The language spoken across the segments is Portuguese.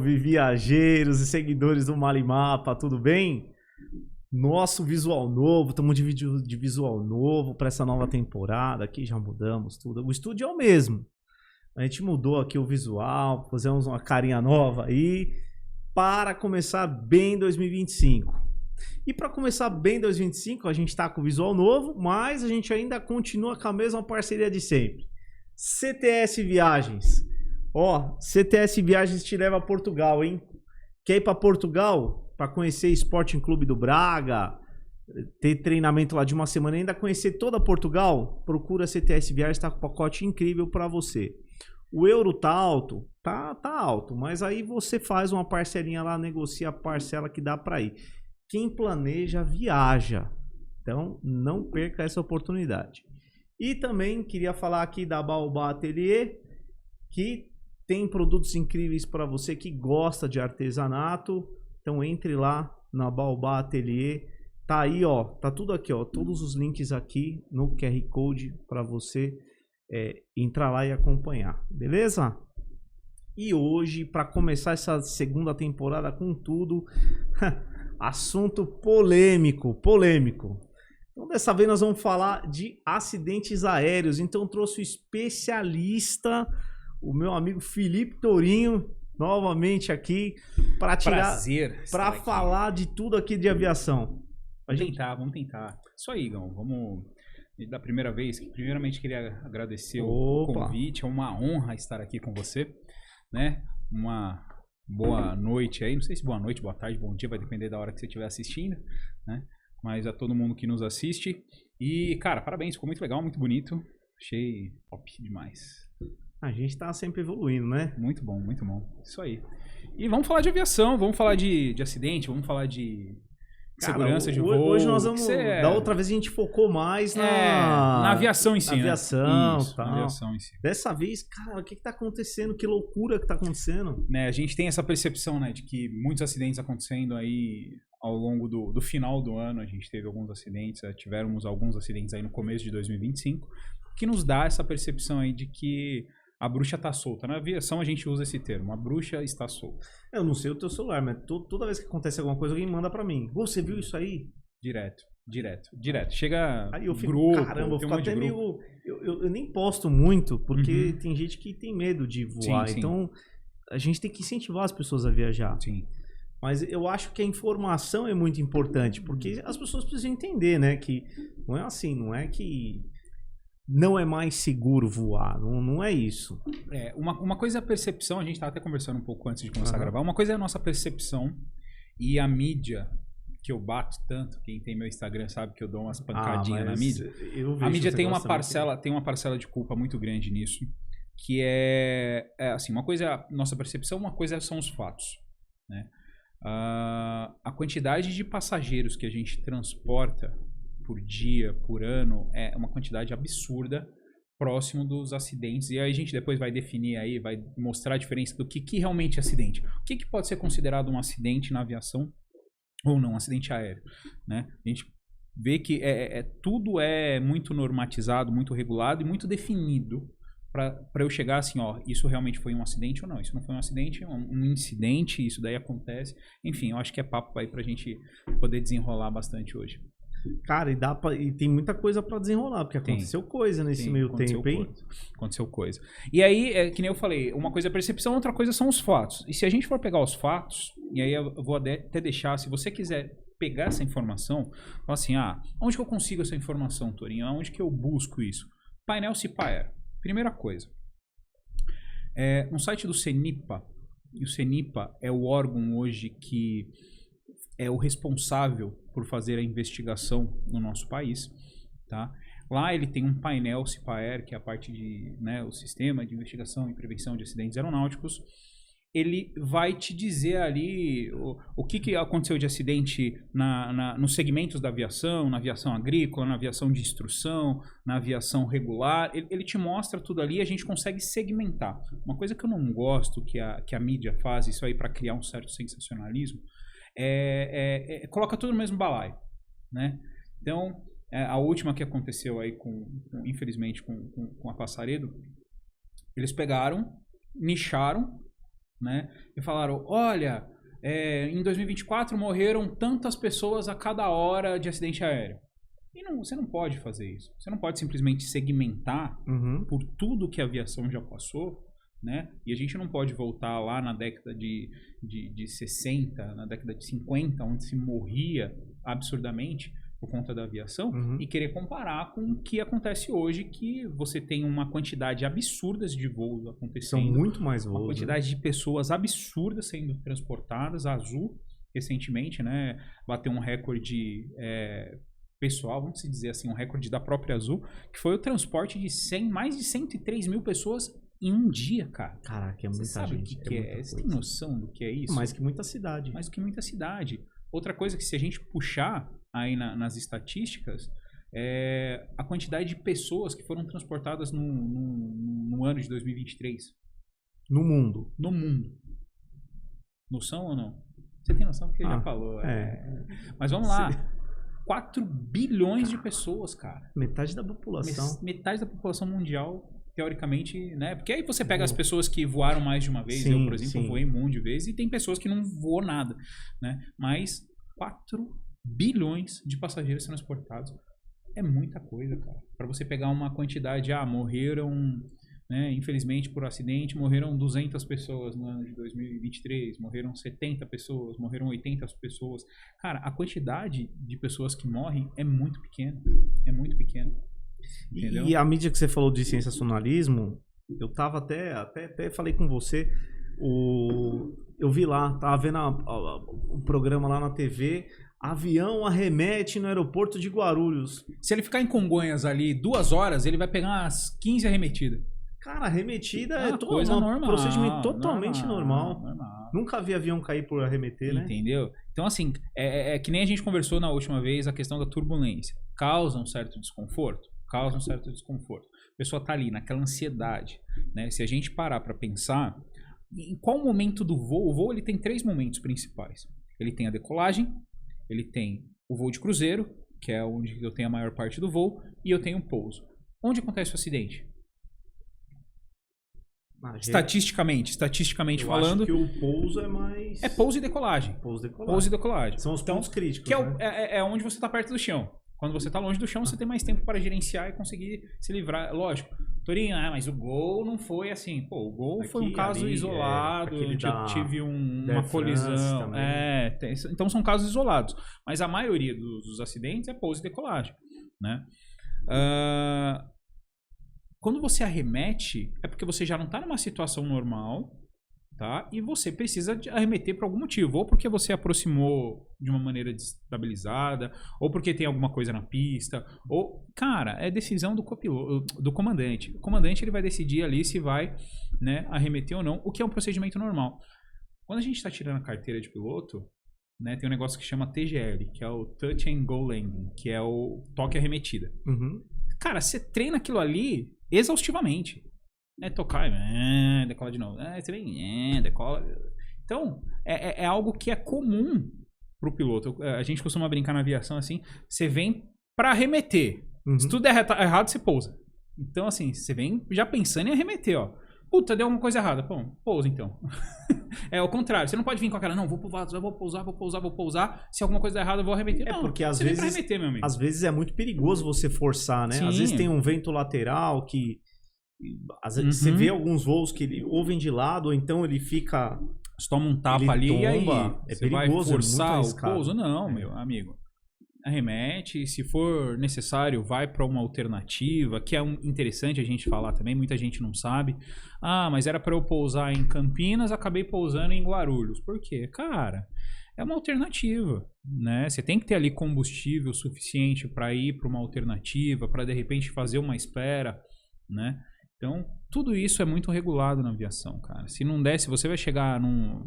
salve, viajeiros e seguidores do Malimapa, tudo bem? Nosso visual novo, estamos de vídeo de visual novo para essa nova temporada. Aqui já mudamos tudo. O estúdio é o mesmo. A gente mudou aqui o visual, fizemos uma carinha nova aí para começar bem 2025. E para começar bem 2025, a gente está com o visual novo, mas a gente ainda continua com a mesma parceria de sempre. CTS Viagens. Ó, CTS Viagens te leva a Portugal, hein? Quer ir para Portugal? Para conhecer Sporting Clube do Braga, ter treinamento lá de uma semana e ainda conhecer toda Portugal? Procura CTS Viagens, tá com um pacote incrível para você. O euro tá alto? Tá alto, mas aí você faz uma parcelinha lá, negocia a parcela que dá para ir. Quem planeja, viaja. Então, não perca essa oportunidade. E também queria falar aqui da Baobá Atelier, que tem produtos incríveis para você que gosta de artesanato. Então entre lá na Baobá Atelier, tá aí, ó, tá tudo aqui, ó, todos os links aqui no QR Code para você entrar lá e acompanhar, beleza? E hoje, para começar essa segunda temporada com tudo, assunto polêmico. Então dessa vez nós vamos falar de acidentes aéreos. Então trouxe o especialista, o meu amigo Felipe Tourinho, novamente aqui para falar de tudo aqui de aviação. Vamos tentar. Isso aí, Igão. Vamos da primeira vez. Primeiramente queria agradecer o convite. É uma honra estar aqui com você, né? Uma boa noite aí. Não sei se boa noite, boa tarde, bom dia, vai depender da hora que você estiver assistindo, né? Mas a todo mundo que nos assiste. E, cara, parabéns, ficou muito legal, muito bonito. Achei top demais. A gente tá sempre evoluindo, né? Muito bom, muito bom. Isso aí. E vamos falar de aviação, vamos falar de acidente, vamos falar de segurança de voo. Hoje nós vamos... Da outra vez a gente focou mais na aviação em si, na aviação, Isso, tal. Na aviação em si. Dessa vez, cara, o que tá acontecendo? Que loucura que tá acontecendo. Né, a gente tem essa percepção, né, de que muitos acidentes acontecendo aí ao longo do final do ano. A gente teve alguns acidentes, tivemos alguns acidentes aí no começo de 2025, que nos dá essa percepção aí de que a bruxa tá solta. Na aviação a gente usa esse termo, a bruxa está solta. Eu não sei o teu celular, mas toda vez que acontece alguma coisa, alguém manda pra mim. Você viu isso aí? Direto. Chega aí eu fico, grupo, caramba, eu fico até meio... Eu nem posto muito, porque tem gente que tem medo de voar. Sim. Então, a gente tem que incentivar as pessoas a viajar. Sim. Mas eu acho que a informação é muito importante, porque as pessoas precisam entender, né? Que não é assim, não é que... não é mais seguro voar, não é isso. Uma coisa é a percepção, a gente estava até conversando um pouco antes de começar a gravar, uma coisa é a nossa percepção e a mídia, que eu bato tanto, quem tem meu Instagram sabe que eu dou umas pancadinhas na mídia. A mídia tem uma parcela de culpa muito grande nisso, que assim, uma coisa é a nossa percepção, uma coisa são os fatos, né? A quantidade de passageiros que a gente transporta por dia, por ano, é uma quantidade absurda próximo dos acidentes. E aí a gente depois vai definir aí, vai mostrar a diferença do que realmente é acidente. O que pode ser considerado um acidente na aviação ou não, um acidente aéreo, né? A gente vê que tudo é muito normatizado, muito regulado e muito definido para eu chegar assim, ó, isso realmente foi um acidente ou não. Isso não foi um acidente, é um incidente, isso daí acontece. Enfim, eu acho que é papo aí pra gente poder desenrolar bastante hoje. Cara, e tem muita coisa pra desenrolar, porque aconteceu coisa nesse meio tempo, hein? Aconteceu coisa. E aí, que nem eu falei, uma coisa é a percepção, outra coisa são os fatos. E se a gente for pegar os fatos, e aí eu vou até deixar, se você quiser pegar essa informação, fala assim, onde que eu consigo essa informação, Tourinho? Onde que eu busco isso? Painel CIPAER. Primeira coisa. No site do CENIPA, e o CENIPA é o órgão hoje que é o responsável por fazer a investigação no nosso país, tá? Lá ele tem um painel CIPAER, que é a parte de, né, o sistema de investigação e prevenção de acidentes aeronáuticos. Ele vai te dizer ali o que aconteceu de acidente nos segmentos da aviação, na aviação agrícola, na aviação de instrução, na aviação regular. Ele te mostra tudo ali e a gente consegue segmentar. Uma coisa que eu não gosto que a mídia faz, isso aí para criar um certo sensacionalismo, coloca tudo no mesmo balaio, né? Então, a última que aconteceu aí, infelizmente, com a Passaredo, eles pegaram, nicharam, né? E falaram, olha, em 2024 morreram tantas pessoas a cada hora de acidente aéreo. E você não pode fazer isso. Você não pode simplesmente segmentar por tudo que a aviação já passou, né? E a gente não pode voltar lá na década de 60, na década de 50, onde se morria absurdamente por conta da aviação, e querer comparar com o que acontece hoje, que você tem uma quantidade absurda de voos acontecendo. São muito mais voos. Uma quantidade de pessoas absurdas sendo transportadas. A Azul, recentemente, né, bateu um recorde pessoal, vamos dizer assim, um recorde da própria Azul, que foi o transporte de mais de 103 mil pessoas em um dia, cara. Caraca, é muita gente. Você sabe o que é? Você tem noção do que é isso? Mais que muita cidade. Mais do que muita cidade. Outra coisa que se a gente puxar aí nas estatísticas, é a quantidade de pessoas que foram transportadas no ano de 2023. No mundo. No mundo. Noção ou não? Você tem noção? Porque ele já falou. Mas vamos lá. 4 bilhões de pessoas, cara. Metade da população. Metade da população mundial, teoricamente, né? Porque aí você pega as pessoas que voaram mais de uma vez. Sim, eu, por exemplo, voei um monte de vezes. E tem pessoas que não voam nada, né? Mas 4 bilhões de passageiros transportados é muita coisa, cara. Para você pegar uma quantidade, morreram, né, infelizmente por acidente, morreram 200 pessoas no ano de 2023, morreram 70 pessoas, morreram 80 pessoas. Cara, a quantidade de pessoas que morrem é muito pequena. É muito pequena. Entendeu? E a mídia que você falou de sensacionalismo, eu tava até falei com você, eu vi lá, tava vendo o programa lá na TV, avião arremete no aeroporto de Guarulhos. Se ele ficar em Congonhas ali 2 horas, ele vai pegar umas 15 arremetidas. Cara, arremetida é coisa normal, procedimento totalmente normal. Normal. Nunca vi avião cair por arremeter, né? Entendeu? Então, assim, é que nem a gente conversou na última vez, a questão da turbulência. Causa um certo desconforto? Causa um certo desconforto. A pessoa tá ali naquela ansiedade, né? Se a gente parar para pensar, em qual momento do voo? O voo ele tem 3 momentos principais. Ele tem a decolagem, ele tem o voo de cruzeiro, que é onde eu tenho a maior parte do voo, e eu tenho o pouso. Onde acontece o acidente? Estatisticamente eu falando. Acho que o pouso é mais. É pouso e decolagem. Pouso e decolagem. São os pontos críticos. Que né? é onde você está perto do chão. Quando você está longe do chão, você tem mais tempo para gerenciar e conseguir se livrar. Lógico. Torinho, mas o Gol não foi assim. Pô, o Gol foi um caso isolado, onde eu tive uma colisão. Então são casos isolados. Mas a maioria dos acidentes é pouso e decolagem, né? Quando você arremete, é porque você já não está numa situação normal, tá? E você precisa arremeter por algum motivo. Ou porque você aproximou de uma maneira desestabilizada, ou porque tem alguma coisa na pista. Ou, cara, é decisão do copiloto, do comandante. O comandante ele vai decidir ali se vai, né, arremeter ou não, o que é um procedimento normal. Quando a gente está tirando a carteira de piloto, né, tem um negócio que chama TGL, que é o Touch and Go Landing, que é o toque arremetida. Cara, você treina aquilo ali exaustivamente. Tocar, decola de novo. Você vem, decola. Então, é algo que é comum pro piloto. A gente costuma brincar na aviação assim, você vem pra arremeter. Se tudo der errado, você pousa. Então, assim, você vem já pensando em arremeter, ó. Puta, deu alguma coisa errada. Pô, pousa então. É o contrário. Você não pode vir com aquela, não, vou pousar. Se alguma coisa der errada, eu vou arremeter. Não, porque às vezes, arremeter, meu amigo. Às vezes é muito perigoso você forçar, né? Sim. Às vezes tem um vento lateral que... Às vezes você vê alguns voos que ele ou vem de lado, ou então ele fica... Você toma um tapa ali e aí você perigoso, vai forçar o pouso? Não, meu amigo. Arremete, se for necessário, vai para uma alternativa, que é interessante a gente falar também, muita gente não sabe. Mas era para eu pousar em Campinas, acabei pousando em Guarulhos. Por quê? Cara, é uma alternativa, né? Você tem que ter ali combustível suficiente para ir para uma alternativa, para de repente fazer uma espera, né? Então, tudo isso é muito regulado na aviação, cara. Se não der, se você vai chegar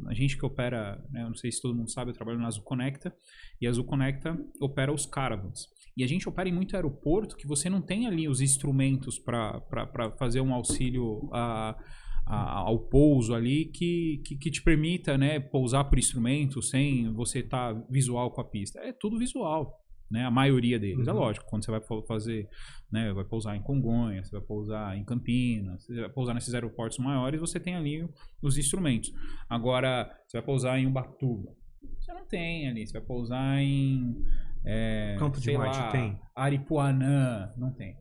a gente que opera, né, eu não sei se todo mundo sabe, eu trabalho na Azul Conecta, e a Azul Conecta opera os caravans. E a gente opera em muito aeroporto que você não tem ali os instrumentos para fazer um auxílio ao pouso ali que te permita, né, pousar por instrumento sem você estar visual com a pista. É tudo visual. né? A maioria deles. É Uhum. lógico, quando você vai fazer, né? Vai pousar em Congonhas, você vai pousar em Campinas, você vai pousar nesses aeroportos maiores, você tem ali os instrumentos. Agora, você vai pousar em Ubatuba, você não tem ali. Você vai pousar em Campo de Marte tem? Aripuanã, não tem.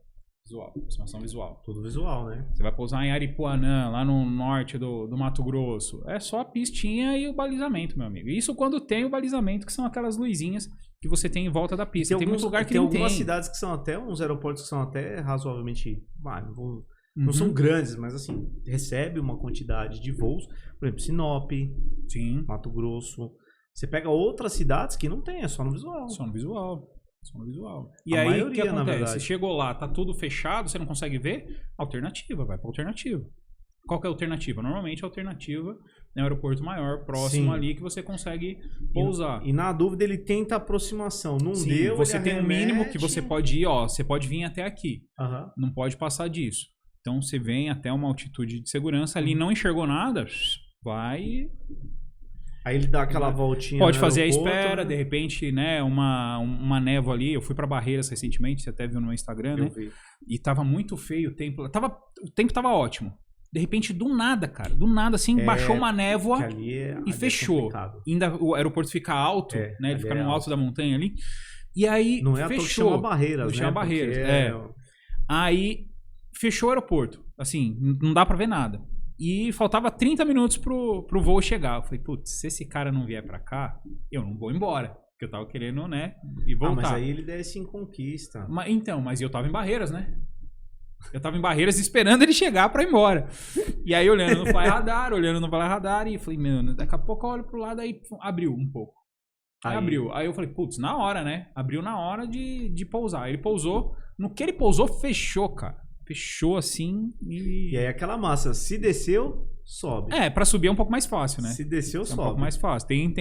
Visual, aproximação visual. Tudo visual, né? Você vai pousar em Aripuanã, lá no norte do Mato Grosso. É só a pistinha e o balizamento, meu amigo. Isso quando tem o balizamento, que são aquelas luzinhas que você tem em volta da pista. Tem muito lugar que tem não tem. algumas cidades que são até, uns aeroportos que são até razoavelmente, não são grandes, mas assim, recebe uma quantidade de voos. Por exemplo, Sinop, Sim. Mato Grosso. Você pega outras cidades que não tem, é só no visual. Só no visual. Só no visual. E A aí, o maioria, que na acontece? verdade. Você chegou lá, tá tudo fechado, você não consegue ver? Alternativa, vai pra alternativa. Qual que é a alternativa? Normalmente a alternativa é um aeroporto maior, próximo Sim. ali, que você consegue pousar. E na dúvida ele tenta aproximação. Não Sim, deu, você ele tem um arremete. mínimo que você pode ir, ó, você pode vir até aqui. Aham. Não pode passar disso. Então você vem até uma altitude de segurança ali, não enxergou nada, vai. Aí ele dá aquela voltinha. Pode no fazer a aeroporto, espera, né? de repente, né, uma névoa ali. Eu fui pra Barreiras recentemente, você até viu no meu Instagram, né? Eu vi. E tava muito feio o tempo. O tempo tava ótimo. De repente, do nada, cara. Do nada, assim, baixou uma névoa Que ali e fechou. complicado. Ainda o aeroporto fica alto, né? Ele ali fica é no alto alto. da montanha ali. E aí, Não é à toa que fechou. chama Barreiras, né? Chama Barreiras, Porque Aí, fechou o aeroporto. Assim, não dá pra ver nada. E faltava 30 minutos pro voo chegar. Eu falei, putz, se esse cara não vier pra cá, eu não vou embora. Porque eu tava querendo, né, ir voltar. mas aí ele desce em Conquista. Mas eu tava em Barreiras, né? Eu tava em Barreiras esperando ele chegar pra ir embora. E aí, olhando no Fly Radar, e falei, meu, daqui a pouco eu olho pro lado, aí abriu um pouco. Aí abriu. Aí eu falei, putz, na hora, né? Abriu na hora de pousar. Ele pousou. No que ele pousou, fechou, cara. Fechou assim e... E aí aquela massa, se desceu, sobe. Pra subir é um pouco mais fácil, né? Se desceu, É um sobe. pouco mais fácil. Tem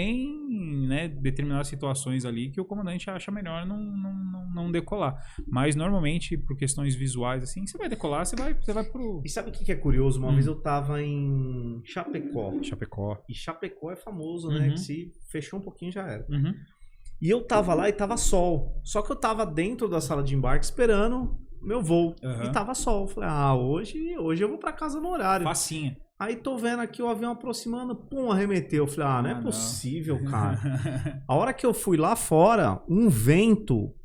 né, determinadas situações ali que o comandante acha melhor não decolar. Mas normalmente, por questões visuais, assim, você vai decolar, você vai pro... E sabe o que é curioso? Uma vez eu tava em Chapecó. Chapecó. E Chapecó é famoso, né? Que se fechou um pouquinho já era. Uhum. E eu tava lá e tava sol. Só que eu tava dentro da sala de embarque esperando meu voo. Uhum. E tava sol. Eu falei, hoje eu vou pra casa no horário. Facinha. Aí tô vendo aqui o avião aproximando, pum, arremeteu. Eu falei, não é possível, cara. A hora que eu fui lá fora, um vento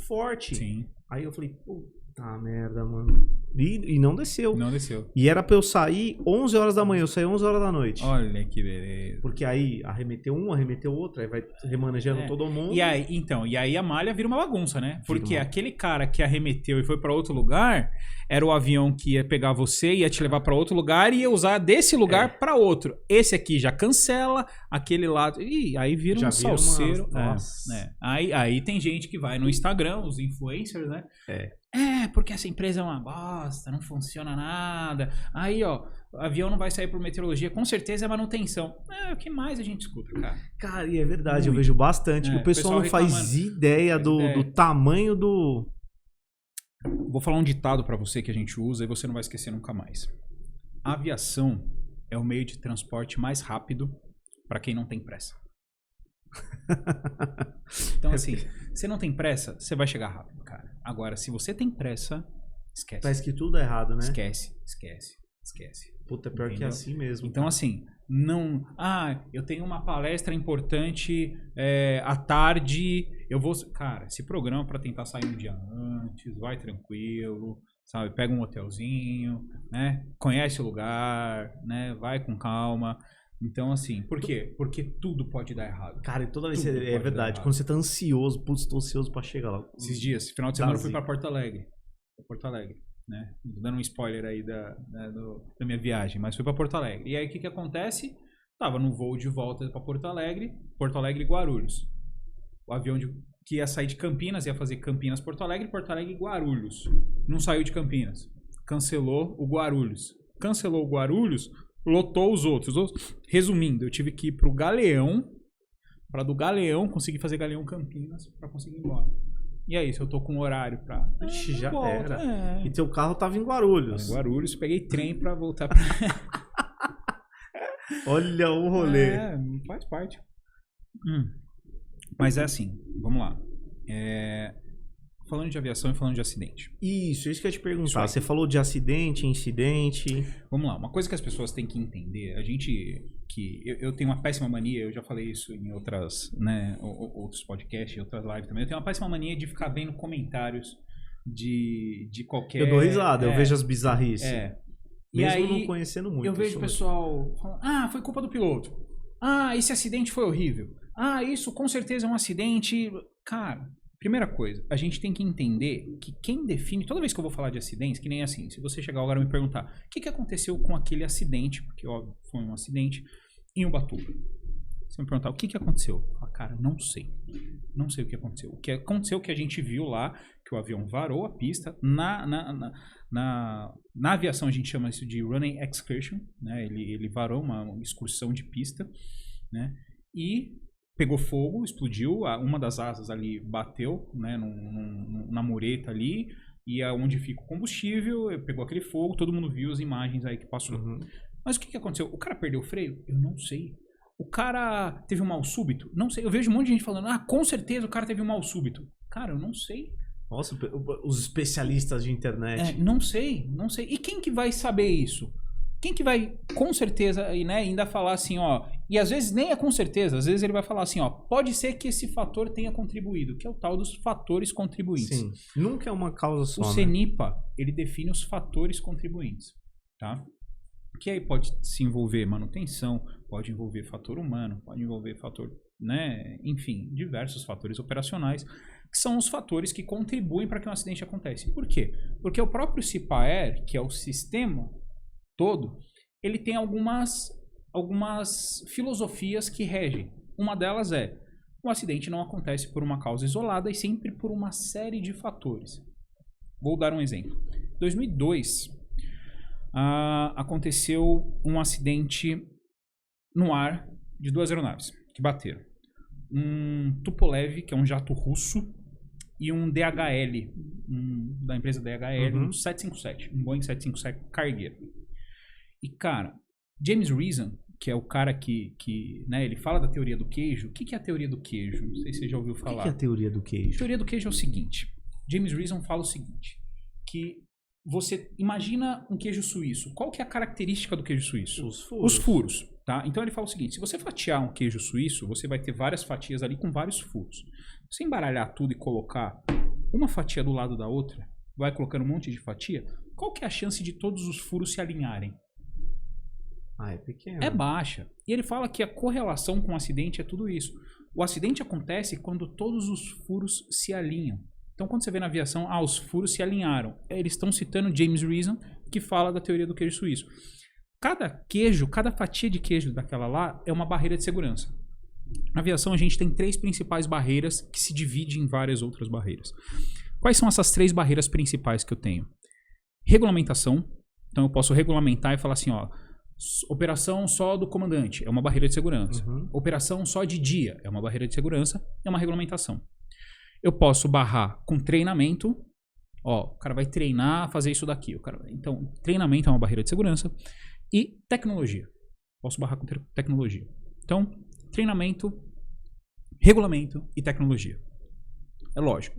forte. Sim. Aí eu falei, puta merda, mano. E não desceu. Não desceu. E era pra eu sair 11 horas da manhã, eu saí 11 horas da noite. Olha que beleza. Porque aí arremeteu um, arremeteu outro, aí vai remanejando todo mundo. E aí a malha vira uma bagunça, né? Porque uma- aquele cara que arremeteu e foi pra outro lugar, era o avião que ia pegar você, ia te levar pra outro lugar e ia usar desse lugar pra outro. Esse aqui já cancela, aquele lado... Ih, aí vira Já um vira salseiro. nossa. Aí tem gente que vai no Instagram, os influencers, né? Porque essa empresa é uma bosta, não funciona nada. Aí, ó, o avião não vai sair por meteorologia, com certeza é manutenção. O que mais a gente escuta, cara? Cara, e é verdade, eu Muito. vejo bastante. É, O pessoal não faz reclamando. ideia do ideia. tamanho do... Vou falar um ditado pra você que a gente usa e você não vai esquecer nunca mais. A aviação é o meio de transporte mais rápido pra quem não tem pressa. Então, assim, você não tem pressa, você vai chegar rápido, cara. Agora, se você tem pressa, esquece. Parece que tudo é errado, né? Esquece. Puta, pior que é Entendeu? assim mesmo. Então, assim, não... eu tenho uma palestra importante à tarde, eu vou... Cara, se programa pra tentar sair um dia antes, vai tranquilo, sabe? Pega um hotelzinho, né? Conhece o lugar, né? Vai com calma. Então, assim, por quê? Porque tudo pode dar errado. Cara, e toda vez Tudo é pode dar verdade. errado. Quando você tá ansioso, putz, tô ansioso pra chegar lá. Esses dias, final de semana eu fui pra Porto Alegre. Né? Dando um spoiler aí da minha viagem, mas fui pra Porto Alegre. E aí o que acontece? Tava no voo de volta pra Porto Alegre e Guarulhos. O avião que ia sair de Campinas, ia fazer Campinas-Porto Alegre e Guarulhos. Não saiu de Campinas. Cancelou o Guarulhos. Lotou os outros. Resumindo, eu tive que ir pro Galeão, pra do Galeão conseguir fazer Galeão Campinas pra conseguir ir embora. E é isso, eu tô com horário pra... Ixi, já volta, era. E teu carro tava em Guarulhos. Em Guarulhos, peguei trem pra voltar pra... Olha o rolê. Faz parte. Mas é assim, vamos lá. Falando de aviação e falando de acidente. Isso que eu ia te perguntar. Você falou de acidente, incidente. Vamos lá, uma coisa que as pessoas têm que entender, eu tenho uma péssima mania, eu já falei isso em outros podcasts, em outras lives também, eu tenho uma péssima mania de ficar vendo comentários de qualquer... Eu dou risada, eu vejo as bizarrices. Mesmo aí, não conhecendo muito. Eu vejo o pessoal falando, foi culpa do piloto. Esse acidente foi horrível. Isso com certeza é um acidente. Cara, primeira coisa, a gente tem que entender que quem define, toda vez que eu vou falar de acidentes, que nem assim, se você chegar agora e me perguntar o que aconteceu com aquele acidente, porque óbvio, foi um acidente, em Ubatuba. Você me perguntar o que aconteceu? Eu falo, cara, não sei. Não sei o que aconteceu. O que aconteceu que a gente viu lá, que o avião varou a pista. Na aviação a gente chama isso de running excursion, né? Ele varou uma excursão de pista, né? E pegou fogo, explodiu, uma das asas ali bateu, né, na mureta ali, e é onde fica o combustível, pegou aquele fogo, todo mundo viu as imagens aí que passou. Mas o que aconteceu? O cara perdeu o freio? Eu não sei. O cara teve um mal súbito? Não sei. Eu vejo um monte de gente falando, com certeza o cara teve um mal súbito. Cara, eu não sei. Nossa, os especialistas de internet. Não sei. E quem que vai saber isso? Quem que vai, com certeza, né, ainda falar assim, e às vezes nem é com certeza, às vezes ele vai falar assim, pode ser que esse fator tenha contribuído, que é o tal dos fatores contribuintes. Sim, nunca é uma causa só, O CENIPA, ele define os fatores contribuintes, tá? Que aí pode se envolver manutenção, pode envolver fator humano, pode envolver fator, né, enfim, diversos fatores operacionais, que são os fatores que contribuem para que um acidente aconteça. Por quê? Porque o próprio CIPAER, que é o sistema todo, ele tem algumas filosofias que regem. Uma delas é, o acidente não acontece por uma causa isolada e sempre por uma série de fatores. Vou dar um exemplo. Em 2002, aconteceu um acidente no ar de duas aeronaves que bateram. Um Tupolev, que é um jato russo, e um DHL, da empresa DHL, um 757, um Boeing 757 cargueiro. E, cara, James Reason, que é o cara que né, ele fala da teoria do queijo. O que é a teoria do queijo? Não sei se você já ouviu falar. O que é a teoria do queijo? A teoria do queijo é o seguinte. James Reason fala o seguinte, que você imagina um queijo suíço. Qual que é a característica do queijo suíço? Os furos. Tá? Então ele fala o seguinte, se você fatiar um queijo suíço, você vai ter várias fatias ali com vários furos. Se você embaralhar tudo e colocar uma fatia do lado da outra, vai colocando um monte de fatia, qual que é a chance de todos os furos se alinharem? É pequeno. É baixa. E ele fala que a correlação com o acidente é tudo isso. O acidente acontece quando todos os furos se alinham. Então, quando você vê na aviação, os furos se alinharam. Eles estão citando James Reason, que fala da teoria do queijo suíço. Cada fatia de queijo daquela lá é uma barreira de segurança. Na aviação, a gente tem 3 principais barreiras que se dividem em várias outras barreiras. Quais são essas 3 barreiras principais que eu tenho? Regulamentação. Então, eu posso regulamentar e falar assim, operação só do comandante, é uma barreira de segurança. Operação só de dia, é uma barreira de segurança, é uma regulamentação. Eu posso barrar com treinamento, o cara vai treinar, fazer isso daqui. Então, treinamento é uma barreira de segurança. E tecnologia. Posso barrar com tecnologia. Então, treinamento, regulamento e tecnologia. É lógico.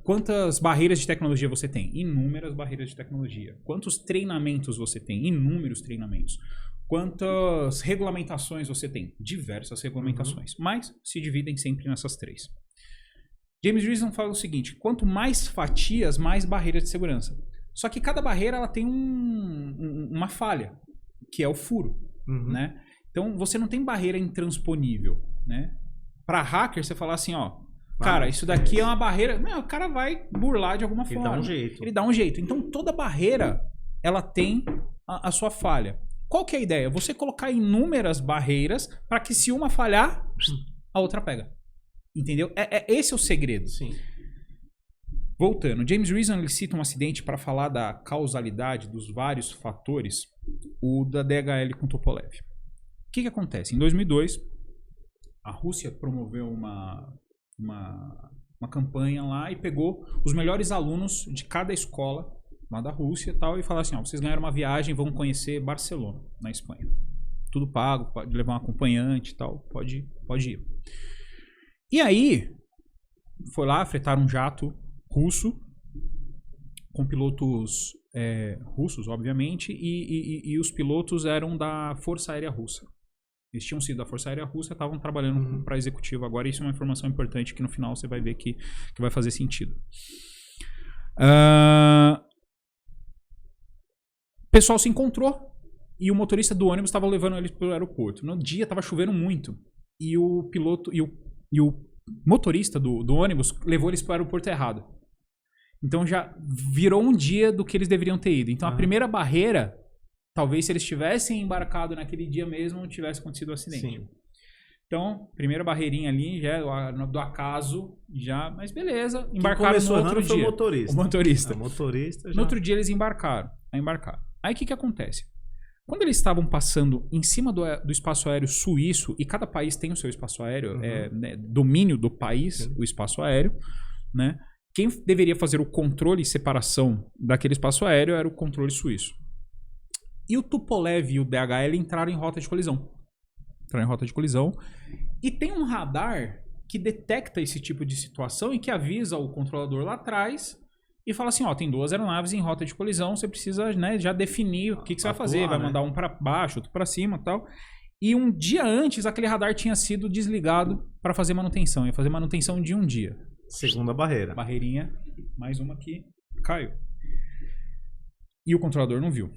Quantas barreiras de tecnologia você tem? Inúmeras barreiras de tecnologia. Quantos treinamentos você tem? Inúmeros treinamentos. Quantas regulamentações você tem? Diversas regulamentações. Mas se dividem sempre nessas 3. James Reason fala o seguinte, quanto mais fatias, mais barreiras de segurança. Só que cada barreira ela tem uma falha, que é o furo. Né? Então você não tem barreira intransponível. Né? Para hacker, você fala assim, cara, isso daqui é uma barreira. O cara vai burlar de alguma forma. Ele dá um jeito. Então toda barreira ela tem a sua falha. Qual que é a ideia? Você colocar inúmeras barreiras para que se uma falhar, a outra pega. Entendeu? Esse é o segredo. Sim. Voltando, James Reason ele cita um acidente para falar da causalidade dos vários fatores, o da DHL com Tupolev. O que acontece? Em 2002, a Rússia promoveu uma campanha lá e pegou os melhores alunos de cada escola lá da Rússia e tal, e falou assim, vocês ganharam uma viagem, vão conhecer Barcelona, na Espanha. Tudo pago, pode levar um acompanhante e tal, pode ir. E aí, foi lá, fretaram um jato russo, com pilotos russos, obviamente, e os pilotos eram da Força Aérea Russa. Eles tinham sido da Força Aérea Russa, estavam trabalhando para a executiva agora. Isso é uma informação importante que no final você vai ver que vai fazer sentido. O pessoal se encontrou e o motorista do ônibus estava levando eles para o aeroporto. No dia estava chovendo muito e o piloto e o motorista do ônibus levou eles para o aeroporto errado. Então já virou um dia do que eles deveriam ter ido. Então a primeira barreira, talvez se eles tivessem embarcado naquele dia mesmo, tivesse acontecido o acidente. Sim. Então, primeira barreirinha ali, já do acaso, já, mas beleza, embarcaram no outro dia. Foi o motorista. O motorista. O motorista já... No outro dia eles embarcaram. Aí o que acontece? Quando eles estavam passando em cima do espaço aéreo suíço, e cada país tem o seu espaço aéreo, domínio do país, o espaço aéreo, né? Quem deveria fazer o controle e separação daquele espaço aéreo era o controle suíço. E o Tupolev e o DHL entraram em rota de colisão. E tem um radar que detecta esse tipo de situação e que avisa o controlador lá atrás e fala assim, ó, tem 2 aeronaves em rota de colisão, você precisa, né, já definir o que você vai fazer. Vai mandar um para baixo, outro para cima e tal. E um dia antes, aquele radar tinha sido desligado para fazer manutenção. Ia fazer manutenção de um dia. Segunda barreira. Barreirinha, mais uma aqui, caiu. E o controlador não viu.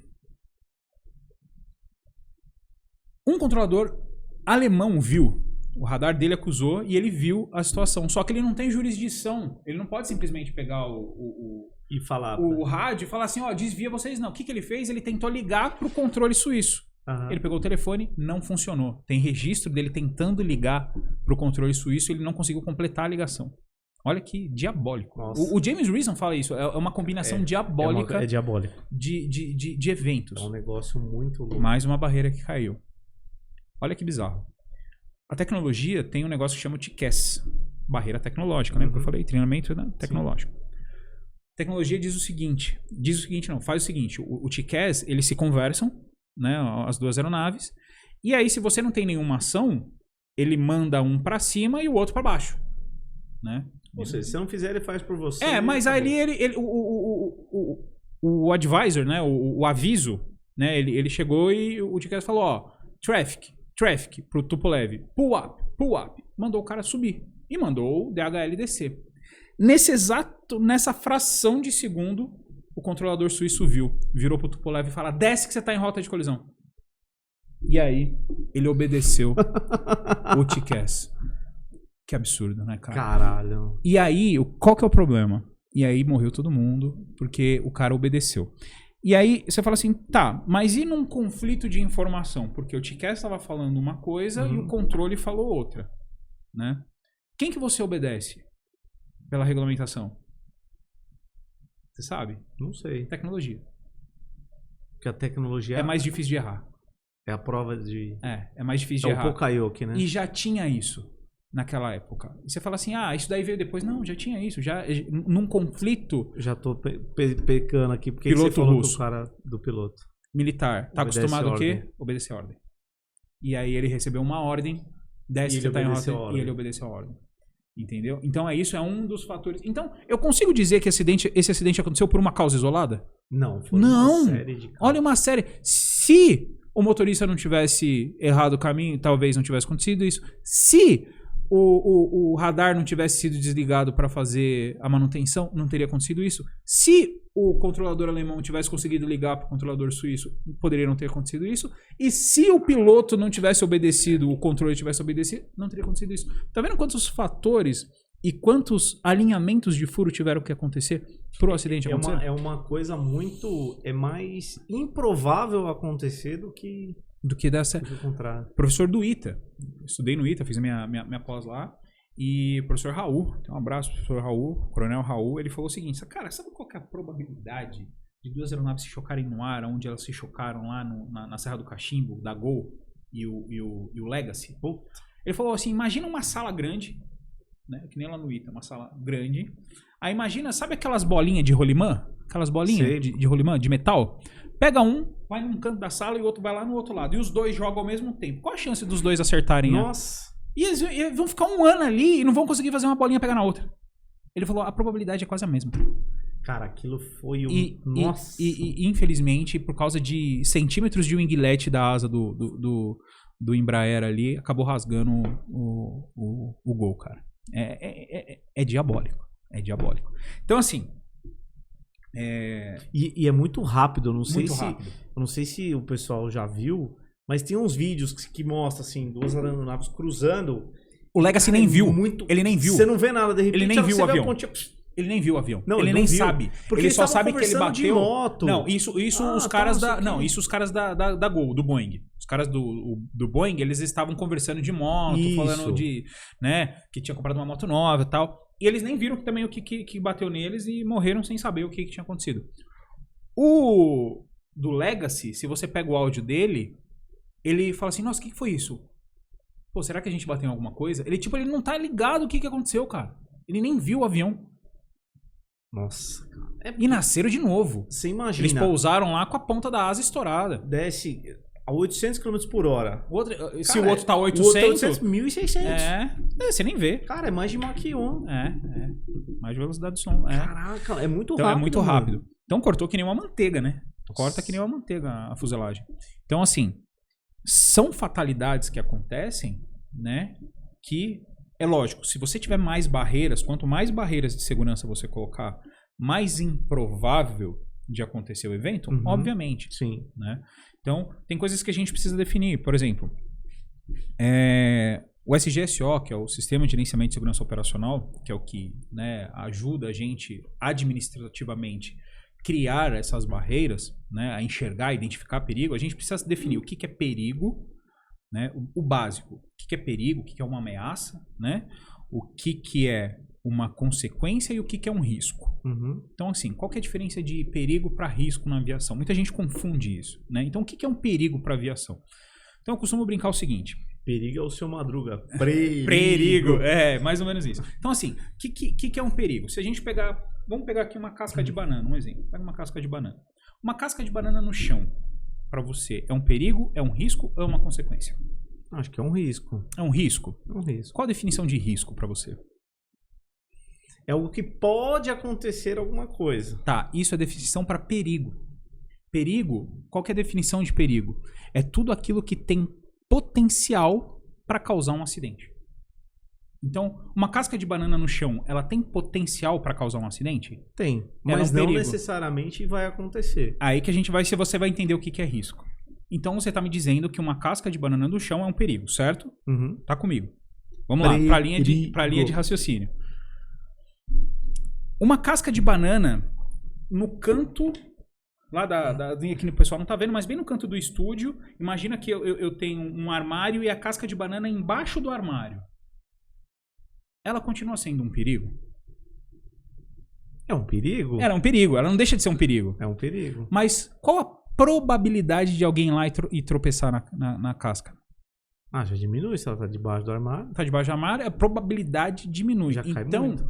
Um controlador alemão viu. O radar dele acusou e ele viu a situação. Só que ele não tem jurisdição. Ele não pode simplesmente pegar e falar o rádio e falar assim, ó, desvia vocês não. O que ele fez? Ele tentou ligar pro controle suíço. Ele pegou o telefone, não funcionou. Tem registro dele tentando ligar pro controle suíço e ele não conseguiu completar a ligação. Olha que diabólico. O James Reason fala isso. É uma combinação diabólica. É diabólico. De eventos. É um negócio muito louco. Mais uma barreira que caiu. Olha que bizarro. A tecnologia tem um negócio que chama TCAS. Barreira tecnológica, né? Porque eu falei, treinamento tecnológico. A tecnologia diz o seguinte. Faz o seguinte. O TCAS, eles se conversam, né? As 2 aeronaves. E aí, se você não tem nenhuma ação, ele manda um para cima e o outro para baixo. Né? Ou seja, se você não fizer, ele faz por você. Mas ali o advisor, né? O aviso, né? Ele chegou e o TCAS falou, ó, traffic pro Tupolev, pull up, mandou o cara subir e mandou o DHL descer. Nessa fração de segundo, o controlador suíço virou pro Tupolev e falou, desce que você tá em rota de colisão. E aí, ele obedeceu o TCAS. Que absurdo, né, cara? Caralho. E aí, qual que é o problema? E aí morreu todo mundo, porque o cara obedeceu. E aí, você fala assim, tá, mas e num conflito de informação? Porque o TCAS estava falando uma coisa e o controle falou outra, né? Quem que você obedece pela regulamentação? Você sabe? Não sei. Tecnologia. Porque a tecnologia... É mais difícil de errar. É a prova de... É mais difícil de errar. É o Pokayoke, né? E já tinha isso naquela época. E você fala assim, isso daí veio depois. Não, já tinha isso. Já, num conflito... Já tô pecando aqui. Porque piloto você falou russo. que o cara do piloto. Militar. Tá Obedece acostumado o quê? ordem. Obedecer a ordem. E aí ele recebeu uma ordem, desce que você tá em rota e ele obedeceu a ordem. Entendeu? Então é um dos fatores. Então, eu consigo dizer que esse acidente aconteceu por uma causa isolada? Não. Foi uma série de causas. Olha uma série. Se o motorista não tivesse errado o caminho, talvez não tivesse acontecido isso. Se o radar não tivesse sido desligado para fazer a manutenção, não teria acontecido isso. Se o controlador alemão tivesse conseguido ligar para o controlador suíço, poderia não ter acontecido isso. E se o piloto não tivesse obedecido, o controle tivesse obedecido, não teria acontecido isso. Tá vendo quantos fatores e quantos alinhamentos de furo tiveram que acontecer para o acidente acontecer? É uma coisa muito... É mais improvável acontecer do que dar certo. o contrário. Professor do ITA. Estudei no ITA, fiz a minha pós lá. E o professor Raul, um abraço pro professor Raul, coronel Raul, ele falou o seguinte, cara, sabe qual que é a probabilidade de 2 aeronaves se chocarem no ar, onde elas se chocaram lá na Serra do Cachimbo, da Gol e o Legacy? Ele falou assim, imagina uma sala grande, né, que nem lá no ITA, uma sala grande. Aí imagina, sabe aquelas bolinhas de rolimã? Aquelas bolinhas de rolimã, de metal? Pega um, vai num canto da sala e o outro vai lá no outro lado. E os dois jogam ao mesmo tempo. Qual a chance dos dois acertarem? Nossa! E eles vão ficar um ano ali e não vão conseguir fazer uma bolinha pegar na outra. Ele falou, a probabilidade é quase a mesma. Cara, aquilo foi Nossa! E infelizmente, por causa de centímetros de winglet da asa do Embraer ali, acabou rasgando o gol, cara. É diabólico. É diabólico. Então, assim... E é muito rápido, eu não sei Muito se... rápido. Eu não sei se o pessoal já viu, mas tem uns vídeos que mostram, assim, duas aeronaves cruzando... O Legacy nem viu. Ele nem viu. Você não vê nada, de repente... Ele nem viu o avião. Pontinha... Ele nem viu o avião. Não, ele nem viu. sabe. Porque ele só sabe que ele bateu. De moto. Não, isso os caras da. Não, isso os caras da Gol, do Boeing. Os caras do Boeing, eles estavam conversando de moto, falando de. Né? Que tinha comprado uma moto nova e tal. E eles nem viram também o que bateu neles e morreram sem saber o que tinha acontecido. O do Legacy, se você pega o áudio dele, ele fala assim: nossa, o que foi isso? Pô, será que a gente bateu em alguma coisa? Ele não tá ligado o que aconteceu, cara. Ele nem viu o avião. Nossa, cara. E nasceram de novo. Você imagina. Eles pousaram lá com a ponta da asa estourada. Desce a 800 km por hora. Se o outro tá 800... O outro tá 800, 1.600. Você nem vê. Cara, é mais de Mach 1. Mais de velocidade do som. Caraca, é muito então, rápido. É muito rápido. Mano. Então cortou que nem uma manteiga, né? Corta que nem uma manteiga a fuselagem. Então, assim, são fatalidades que acontecem, né? Que, é lógico, se você tiver mais barreiras, quanto mais barreiras de segurança você colocar, mais improvável de acontecer o evento, obviamente. Sim. Né? Então, tem coisas que a gente precisa definir. Por exemplo, o SGSO, que é o Sistema de Gerenciamento de Segurança Operacional, que é o que, né, ajuda a gente administrativamente criar essas barreiras, né, a enxergar, identificar perigo, a gente precisa definir o que é perigo, né, o básico. O que é perigo, o que é uma ameaça, né, o que é uma consequência e o que é um risco. Então, assim, qual que é a diferença de perigo para risco na aviação? Muita gente confunde isso, né? Então, o que é um perigo para aviação? Então, eu costumo brincar o seguinte... Perigo é o seu Madruga. Perigo. Mais ou menos isso. Então, assim, o que é um perigo? Se a gente pegar... Vamos pegar aqui uma casca de banana, um exemplo. Pega uma casca de banana. Uma casca de banana no chão, para você, é um perigo, é um risco ou é uma consequência? Acho que é um risco. É um risco? É um risco. Qual a definição de risco para você? É algo que pode acontecer alguma coisa. Tá, isso é definição para perigo. Perigo, qual que é a definição de perigo? É tudo aquilo que tem potencial para causar um acidente. Então, uma casca de banana no chão, ela tem potencial para causar um acidente? Tem, mas não necessariamente vai acontecer. Aí que você vai entender o que é risco. Então, você está me dizendo que uma casca de banana no chão é um perigo, certo? Tá comigo. Vamos lá, para a linha de raciocínio. Uma casca de banana no canto, lá aqui o pessoal não tá vendo, mas bem no canto do estúdio, imagina que eu tenho um armário e a casca de banana embaixo do armário. Ela continua sendo um perigo? É um perigo? Ela é um perigo, ela não deixa de ser um perigo. É um perigo. Mas qual a probabilidade de alguém ir lá e tropeçar na casca? Já diminui se ela tá debaixo do armário. Tá debaixo do armário, a probabilidade diminui. Já cai então, muito.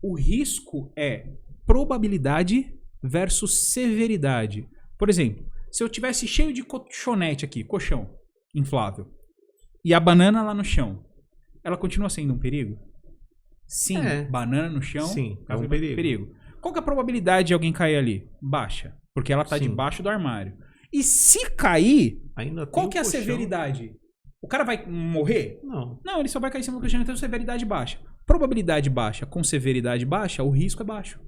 O risco é probabilidade versus severidade. Por exemplo, se eu tivesse cheio de colchonete aqui, colchão inflável, e a banana lá no chão, ela continua sendo um perigo? Sim, banana no chão, sim, é um perigo. Qual que é a probabilidade de alguém cair ali? Baixa, porque ela tá debaixo do armário. E se cair, qual que é a severidade? O cara vai morrer? Não, ele só vai cair em cima do colchão, então severidade baixa. Probabilidade baixa com severidade baixa, o risco é baixo.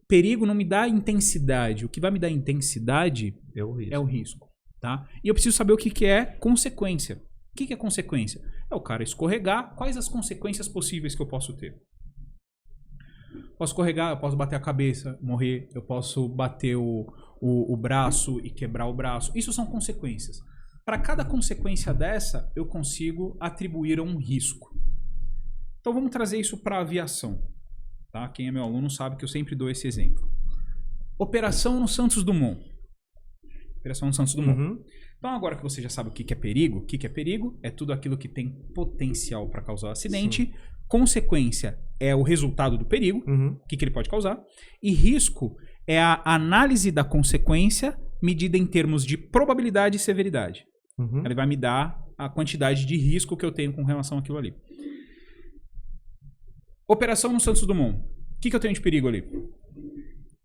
Perigo não me dá intensidade. O que vai me dar intensidade é o risco. Tá? E eu preciso saber o que é consequência. O que é consequência? É o cara escorregar. Quais as consequências possíveis que eu posso ter? Posso escorregar, eu posso bater a cabeça, morrer. Eu posso bater o braço e quebrar o braço. Isso são consequências. Para cada consequência dessa, eu consigo atribuir a um risco. Então vamos trazer isso para a aviação. Tá? Quem é meu aluno sabe que eu sempre dou esse exemplo. Operação no Santos Dumont. Operação no Santos Dumont. Então agora que você já sabe o que é perigo, o que é perigo é tudo aquilo que tem potencial para causar acidente. Sim. Consequência é o resultado do perigo, o que ele pode causar. E risco é a análise da consequência medida em termos de probabilidade e severidade. Ele vai me dar a quantidade de risco que eu tenho com relação àquilo ali. Operação no Santos Dumont. O que eu tenho de perigo ali?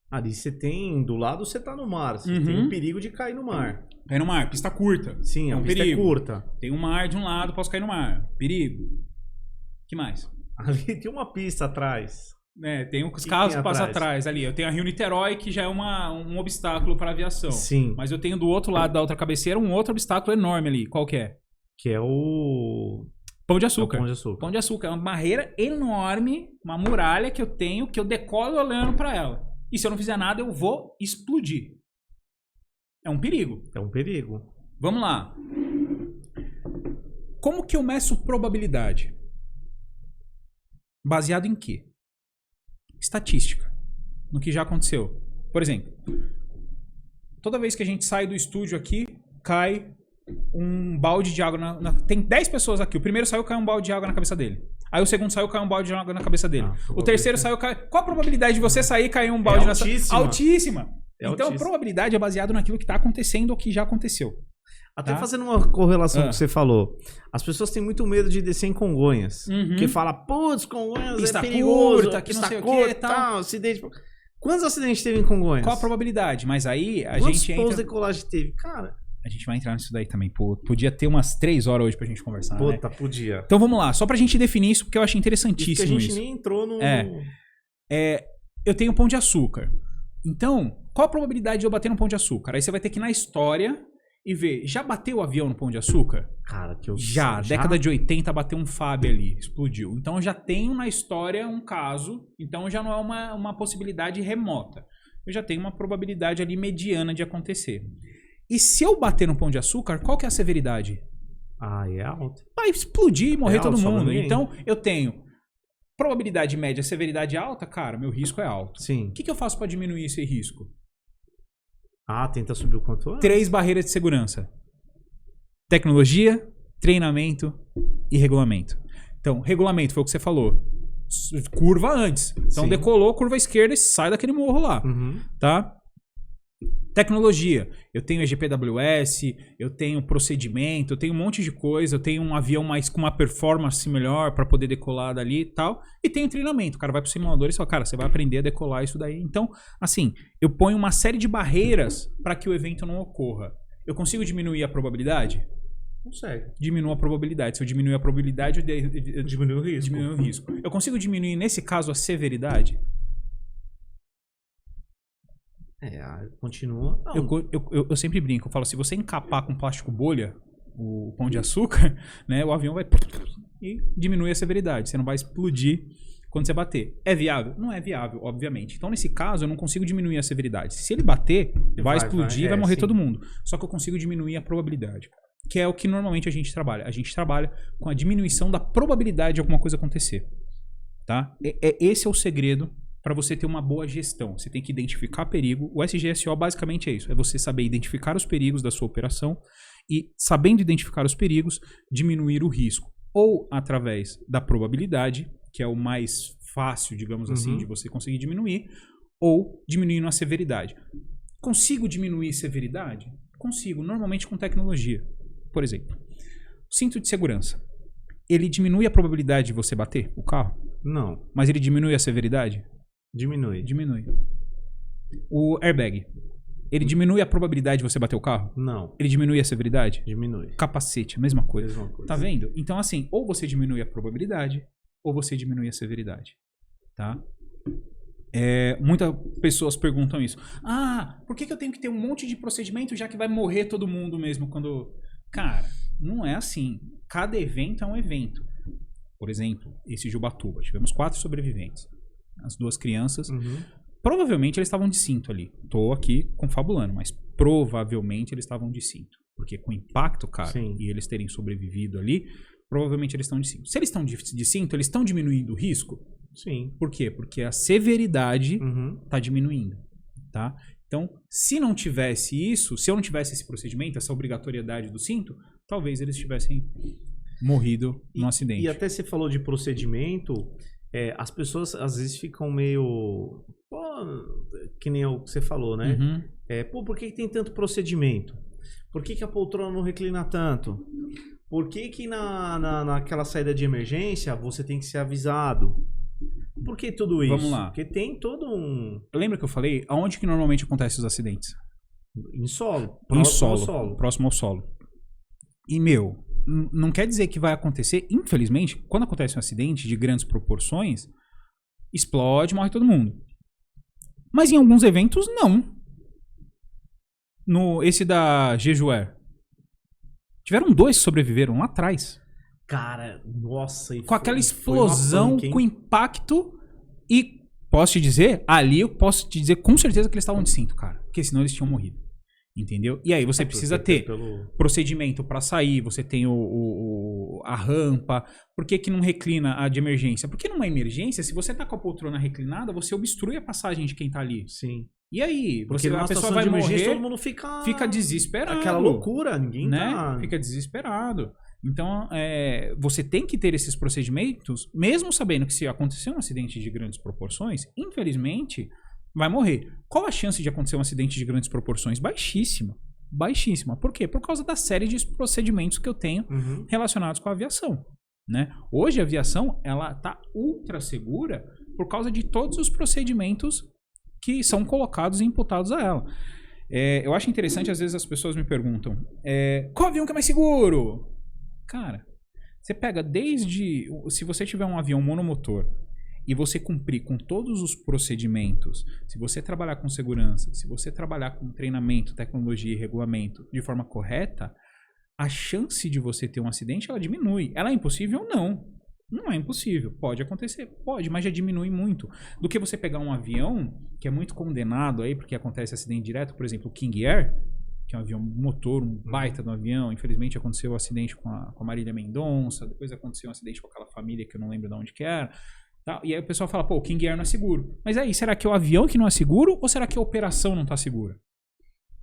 Ali você tem, do lado você tá no mar, você tem o perigo de cair no mar. Cair no mar, pista curta. Sim, a pista perigo. é curta. Tem um mar de um lado, posso cair no mar. Perigo. Que mais? Ali tem uma pista atrás. Tem os carros que passam atrás ali. Eu tenho a Rio-Niterói, que já é um obstáculo para aviação. Sim. Mas eu tenho do outro lado da outra cabeceira um outro obstáculo enorme ali. Qual que é? Que é o... Pão de açúcar. É o Pão de Açúcar. Pão de açúcar. É uma barreira enorme, uma muralha que eu tenho, que eu decolo olhando para ela. E se eu não fizer nada, eu vou explodir. É um perigo. É um perigo. Vamos lá. Como que eu meço probabilidade? Baseado em quê? Estatística. No que já aconteceu. Por exemplo, toda vez que a gente sai do estúdio aqui, cai um balde de água tem 10 pessoas aqui. O primeiro saiu, cai um balde de água na cabeça dele. Aí o segundo saiu, cai um balde de água na cabeça dele. O terceiro saiu, cai... Qual a probabilidade de você sair e cair um balde altíssima. Altíssima. Então, altíssima. A probabilidade é baseada naquilo que está acontecendo ou que já aconteceu. Até fazendo uma correlação com o que você falou. As pessoas têm muito medo de descer em Congonhas. Porque fala, putz, Congonhas pista é perigoso. Curta, que não sei curta, o que, tal. Acidente... Quantos acidentes teve em Congonhas? Qual a probabilidade? Mas aí a Quantos gente pousos entra... de decolagem teve? Cara... A gente vai entrar nisso daí também. Pô, podia ter umas 3 horas hoje pra gente conversar, Puta, né? podia. Então vamos lá. Só pra gente definir isso, porque eu acho interessantíssimo isso. Porque a gente nem entrou no... Eu tenho Pão de Açúcar. Então, qual a probabilidade de eu bater no Pão de Açúcar? Aí você vai ter que ir na história e ver. Já bateu o avião no Pão de Açúcar? Cara, que eu... Já. Década de 80 bateu um FAB ali. Explodiu. Então eu já tenho na história um caso. Então já não é uma possibilidade remota. Eu já tenho uma probabilidade ali mediana de acontecer. E se eu bater no Pão de Açúcar, qual que é a severidade? É alto. Vai explodir e morrer todo mundo. Ninguém. Então, eu tenho probabilidade média, severidade alta, cara, meu risco é alto. Sim. O que eu faço para diminuir esse risco? Tenta subir o quanto antes. 3 barreiras de segurança. Tecnologia, treinamento e regulamento. Então, regulamento foi o que você falou. Curva antes. Então, Sim. decolou, curva esquerda e sai daquele morro lá. Tá? Tecnologia, eu tenho EGPWS, eu tenho procedimento, eu tenho um monte de coisa, eu tenho um avião mais com uma performance melhor para poder decolar dali e tal, e tenho treinamento, o cara vai pro simulador e fala, cara, você vai aprender a decolar isso daí. Então, assim, eu ponho uma série de barreiras para que o evento não ocorra. Eu consigo diminuir a probabilidade? Consegue. Diminuo a probabilidade. Se eu diminuir a probabilidade, eu diminuo o risco. Diminuo o risco. Eu consigo diminuir, nesse caso, a severidade? Continua. Eu sempre brinco, eu falo, se você encapar com plástico bolha o Pão de Açúcar, né, o avião vai e diminui a severidade. Você não vai explodir quando você bater. É viável? Não é viável, obviamente. Então, nesse caso, eu não consigo diminuir a severidade. Se ele bater, vai explodir e vai morrer todo mundo. Só que eu consigo diminuir a probabilidade, que é o que normalmente a gente trabalha. A gente trabalha com a diminuição da probabilidade de alguma coisa acontecer. Tá? Esse é o segredo para você ter uma boa gestão. Você tem que identificar perigo. O SGSO basicamente é isso. É você saber identificar os perigos da sua operação e, sabendo identificar os perigos, diminuir o risco. Ou através da probabilidade, que é o mais fácil, digamos assim, de você conseguir diminuir, ou diminuindo a severidade. Consigo diminuir severidade? Consigo, normalmente com tecnologia. Por exemplo, o cinto de segurança. Ele diminui a probabilidade de você bater o carro? Não. Mas ele diminui a severidade? Diminui. Diminui. O airbag. Ele diminui a probabilidade de você bater o carro? Não. Ele diminui a severidade? Diminui. Capacete, a mesma coisa. Mesma coisa. Tá vendo? Então, assim, ou você diminui a probabilidade, ou você diminui a severidade. Tá? Muitas pessoas perguntam isso. Por que eu tenho que ter um monte de procedimento já que vai morrer todo mundo mesmo quando... Cara, não é assim. Cada evento é um evento. Por exemplo, esse de Ubatuba. Tivemos 4 sobreviventes. As 2 crianças. Provavelmente eles estavam de cinto ali. Tô aqui confabulando, mas provavelmente eles estavam de cinto. Porque com o impacto, cara, e eles terem sobrevivido ali, provavelmente eles estão de cinto. Se eles estão de cinto, eles estão diminuindo o risco? Sim. Por quê? Porque a severidade está diminuindo. Tá? Então, se não tivesse isso, se eu não tivesse esse procedimento, essa obrigatoriedade do cinto, talvez eles tivessem morrido num acidente. E até você falou de procedimento, as pessoas às vezes ficam meio... que nem o que você falou, né? Por que tem tanto procedimento? Por que a poltrona não reclina tanto? Por que naquela saída de emergência você tem que ser avisado? por que tudo isso? Vamos lá. Porque tem todo um... Lembra que eu falei? Aonde que normalmente acontecem os acidentes? Em solo. Em Próximo ao solo. Próximo ao solo. E, meu, não quer dizer que vai acontecer. Infelizmente, quando acontece um acidente de grandes proporções, explode, morre todo mundo. Mas em alguns eventos, não. Esse da Jejuer. Tiveram 2 que sobreviveram lá atrás. Cara, nossa. Com aquela explosão, com impacto. E posso te dizer, ali eu posso te dizer com certeza que eles estavam de cinto, cara. Porque senão eles tinham morrido. Entendeu? E aí você precisa ter procedimento para sair, você tem a rampa. Por que que não reclina a de emergência? Porque numa emergência, se você tá com a poltrona reclinada, você obstrui a passagem de quem tá ali. Sim. E aí? Porque a pessoa vai morrer, todo mundo fica desesperado. Aquela loucura, ninguém né? tá... Fica desesperado. Então, você tem que ter esses procedimentos, mesmo sabendo que se acontecer um acidente de grandes proporções, infelizmente, vai morrer. Qual a chance de acontecer um acidente de grandes proporções? Baixíssima. Baixíssima. Por quê? Por causa da série de procedimentos que eu tenho relacionados com a aviação. Né? Hoje a aviação ela tá ultra segura por causa de todos os procedimentos que são colocados e imputados a ela. Eu acho interessante, às vezes as pessoas me perguntam, qual avião que é mais seguro? Cara, você pega desde... Se você tiver um avião monomotor e você cumprir com todos os procedimentos, se você trabalhar com segurança, se você trabalhar com treinamento, tecnologia e regulamento de forma correta, a chance de você ter um acidente, ela diminui. Ela é impossível? Não. Não é impossível. Pode acontecer? Pode, mas já diminui muito. Do que você pegar um avião, que é muito condenado aí, porque acontece acidente direto, por exemplo, o King Air, que é um avião motor, um baita do avião. Infelizmente aconteceu um acidente com a Marília Mendonça, depois aconteceu um acidente com aquela família que eu não lembro de onde que era. Tá? E aí o pessoal fala, pô, o King Air não é seguro. Mas aí, será que é o avião que não é seguro ou será que a operação não está segura?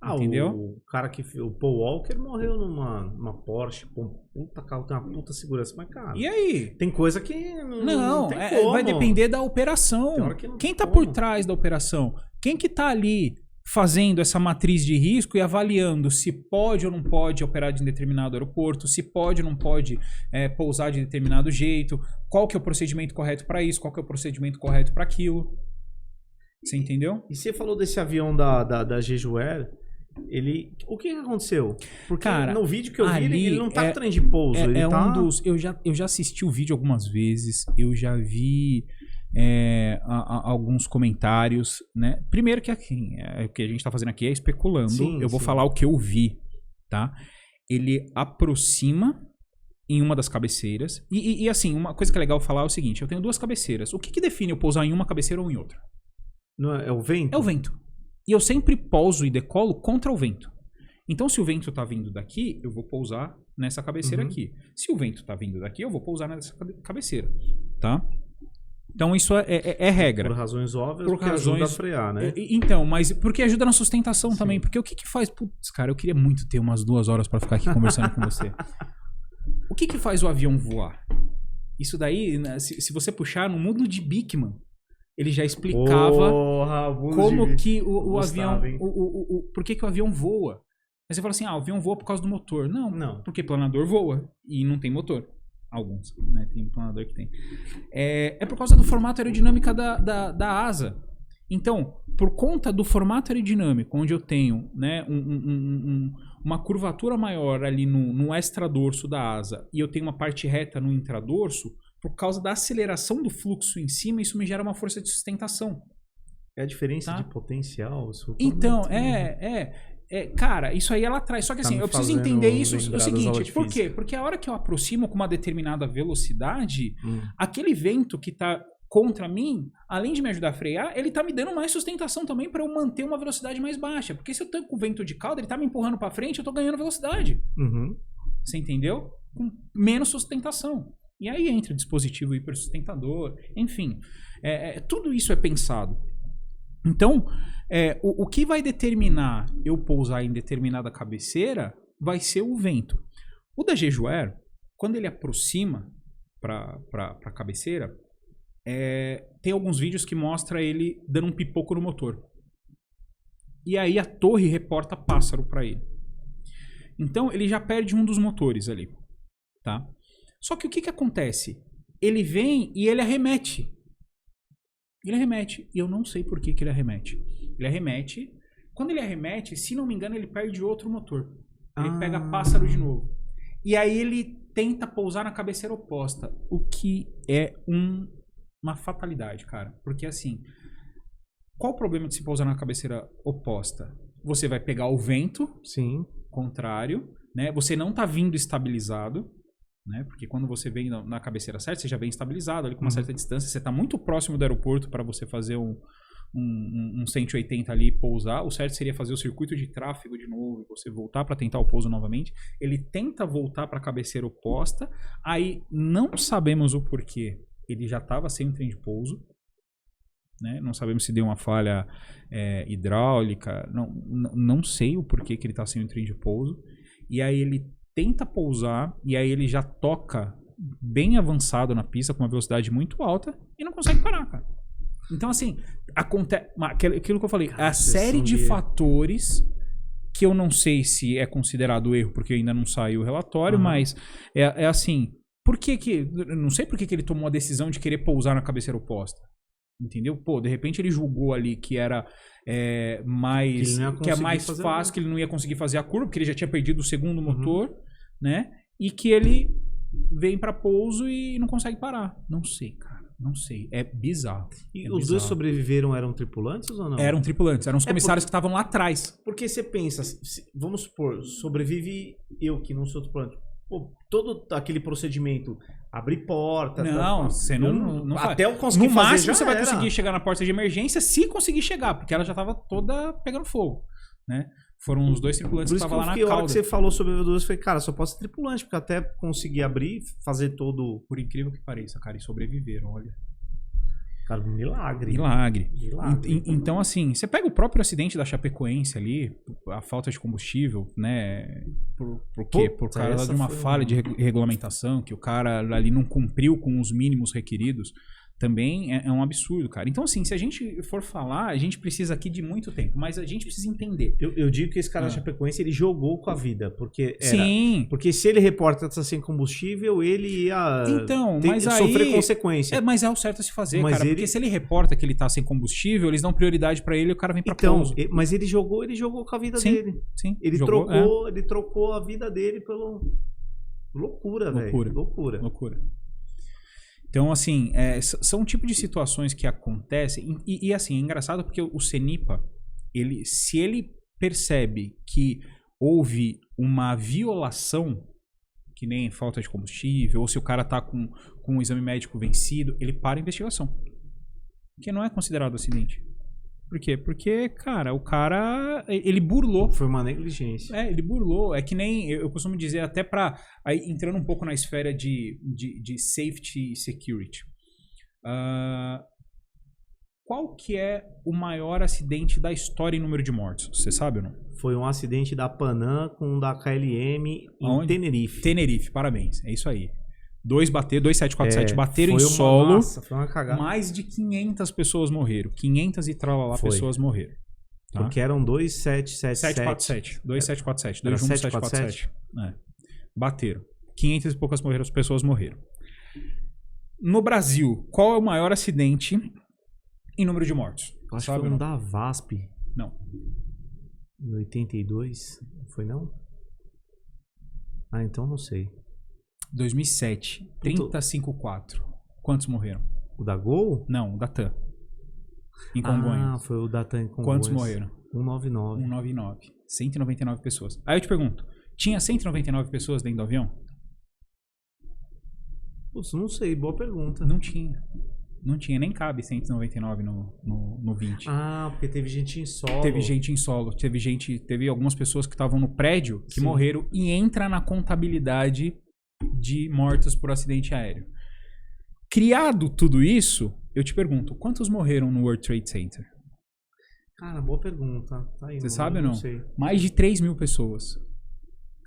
Entendeu? O cara o Paul Walker morreu numa Porsche, puta carro, tem uma puta segurança, mas cara... E aí? Tem coisa que não tem como. Vai depender da operação. Quem tá por trás da operação? Quem que tá ali fazendo essa matriz de risco e avaliando se pode ou não pode operar de determinado aeroporto, se pode ou não pode pousar de determinado jeito, qual que é o procedimento correto para isso, qual que é o procedimento correto para aquilo. Você entendeu? E você falou desse avião da Jejuer, o que aconteceu? Porque cara, no vídeo que eu vi, ele não tá com trem de pouso. Eu já assisti o vídeo algumas vezes, eu já vi alguns comentários, né? Primeiro que assim, o que a gente tá fazendo aqui é especulando. Sim, eu vou falar o que eu vi, tá? Ele aproxima em uma das cabeceiras. E assim, uma coisa que é legal falar é o seguinte: eu tenho 2 cabeceiras. O que define eu pousar em uma cabeceira ou em outra? Não é o vento? É o vento. E eu sempre pouso e decolo contra o vento. Então, se o vento tá vindo daqui, eu vou pousar nessa cabeceira aqui. Se o vento tá vindo daqui, eu vou pousar nessa cabeceira, tá? Então, isso é regra. Por razões óbvias, porque ajuda a frear, né? Então, mas porque ajuda na sustentação também. Porque o que faz... Putz, cara, eu queria muito ter umas 2 horas pra ficar aqui conversando com você. O que faz o avião voar? Isso daí, né, se você puxar no mundo de Bickman, ele já explicava como que o avião... por que o avião voa. Aí você fala assim, o avião voa por causa do motor. Não, porque planador voa e não tem motor. Alguns, né? Tem planador que tem. É por causa do formato aerodinâmico da asa. Então, por conta do formato aerodinâmico, onde eu tenho, né, uma curvatura maior ali no extradorso da asa e eu tenho uma parte reta no intradorso, por causa da aceleração do fluxo em cima, isso me gera uma força de sustentação. É a diferença de potencial? Então, cara, isso aí ela traz. Só que assim, eu preciso entender isso o seguinte. Por quê? Porque a hora que eu aproximo com uma determinada velocidade, aquele vento que tá contra mim, além de me ajudar a frear, ele tá me dando mais sustentação também para eu manter uma velocidade mais baixa. Porque se eu tô com o vento de cauda, ele tá me empurrando para frente, eu tô ganhando velocidade. Você entendeu? Com menos sustentação. E aí entra o dispositivo hipersustentador, enfim. Tudo isso é pensado. Então, o que vai determinar eu pousar em determinada cabeceira vai ser o vento. O da Jejuer, quando ele aproxima para a cabeceira, tem alguns vídeos que mostra ele dando um pipoco no motor. E aí a torre reporta pássaro para ele. Então, ele já perde um dos motores ali, tá? Só que o que acontece? Ele vem e ele arremete. Ele arremete. E eu não sei por que ele arremete. Ele arremete. Quando ele arremete, se não me engano, ele perde outro motor. Ele pega pássaro de novo. E aí ele tenta pousar na cabeceira oposta. O que é uma fatalidade, cara. Porque assim, qual o problema de se pousar na cabeceira oposta? Você vai pegar o vento contrário, né? Você não tá vindo estabilizado, né? Porque quando você vem na cabeceira certa, você já vem estabilizado ali com uma certa distância. Você tá muito próximo do aeroporto para você fazer um 180 ali e pousar. O certo seria fazer o circuito de tráfego de novo e você voltar para tentar o pouso novamente. Ele tenta voltar para a cabeceira oposta. Aí não sabemos o porquê. Ele já estava sem o trem de pouso, né? Não sabemos se deu uma falha hidráulica. Não sei o porquê que ele está sem o trem de pouso. E aí ele tenta pousar e aí ele já toca bem avançado na pista com uma velocidade muito alta e não consegue parar, cara. Então, assim, acontece aquilo que eu falei, a série de fatores que eu não sei se é considerado erro, porque ainda não saiu o relatório, mas é assim, não sei por que ele tomou a decisão de querer pousar na cabeceira oposta. Entendeu? Pô, de repente ele julgou ali que era mais fácil, que ele não ia conseguir fazer a curva, porque ele já tinha perdido o segundo motor, né? E que ele vem para pouso e não consegue parar. Não sei, cara. Não sei. É bizarro. E os dois sobreviveram, eram tripulantes ou não? Eram tripulantes. Eram os comissários que estavam lá atrás. Porque você pensa, vamos supor, sobrevive eu que não sou tripulante. Pô, todo aquele procedimento, abrir porta... Não, você não faz. Até eu conseguir no fazer, máximo já você vai era. conseguir chegar na porta de emergência se conseguir chegar, porque ela já estava toda pegando fogo, né? Foram os dois tripulantes que estavam lá na cauda. A hora que você falou sobre o V12, eu falei, cara, só posso ser tripulante, porque até conseguir abrir, fazer todo... Por incrível que pareça, cara, e sobreviveram, olha. Cara, milagre. Então, assim, você pega o próprio acidente da Chapecoense ali, a falta de combustível, né? Por quê? Por causa de uma falha de regulamentação, que o cara ali não cumpriu com os mínimos requeridos. Também é um absurdo, cara. Então, assim, se a gente for falar, a gente precisa aqui de muito tempo, mas a gente precisa entender. Eu digo que esse cara da Chapecoense, ele jogou com a vida, porque Sim. Porque se ele reporta tá sem combustível, ele ia sofrer consequência. Mas é o certo a se fazer, cara, porque se ele reporta que ele tá sem combustível, eles dão prioridade pra ele e o cara vem pra pouso. Mas ele jogou com a vida dele. Sim, ele trocou a vida dele pelo... Loucura, velho. Loucura. Então, assim, são um tipo de situações que acontecem. E assim, é engraçado porque o CENIPA, se ele percebe que houve uma violação, que nem falta de combustível, ou se o cara tá com um exame médico vencido, ele para a investigação. Que não é considerado acidente. Por quê? Porque, cara, o cara, ele burlou. Foi uma negligência. Ele burlou. É que nem, eu costumo dizer, até pra, aí entrando um pouco na esfera de safety e security. Qual que é o maior acidente da história em número de mortos? Você sabe ou não? Foi um acidente da Panam com da KLM em Tenerife. Tenerife, parabéns. É isso aí. 2747 bateram em solo. Nossa, foi uma cagada. Mais de 500 pessoas morreram. 500 e tralalá pessoas morreram. Tá? Porque eram 2747. 2747. 21747. Bateram. 500 e poucas pessoas morreram. No Brasil, qual é o maior acidente em número de mortos? Acho que foi um da VASP. Não. Em 82? Foi não? Então não sei. 2007, 354. Quantos morreram? O da Gol? Não, o da TAM. Em Congonhas. Foi o da TAM em Congonhas. Quantos morreram? 199. 199. 199 pessoas. Aí eu te pergunto, tinha 199 pessoas dentro do avião? Putz, não sei, boa pergunta. Não tinha. Não tinha, nem cabe 199 no 20. Porque teve gente em solo. Teve algumas pessoas que estavam no prédio que morreram e entra na contabilidade de mortos por acidente aéreo. Criado tudo isso, eu te pergunto, quantos morreram no World Trade Center? Cara, boa pergunta. Tá aí, você sabe ou não? Sei. Mais de 3 mil pessoas.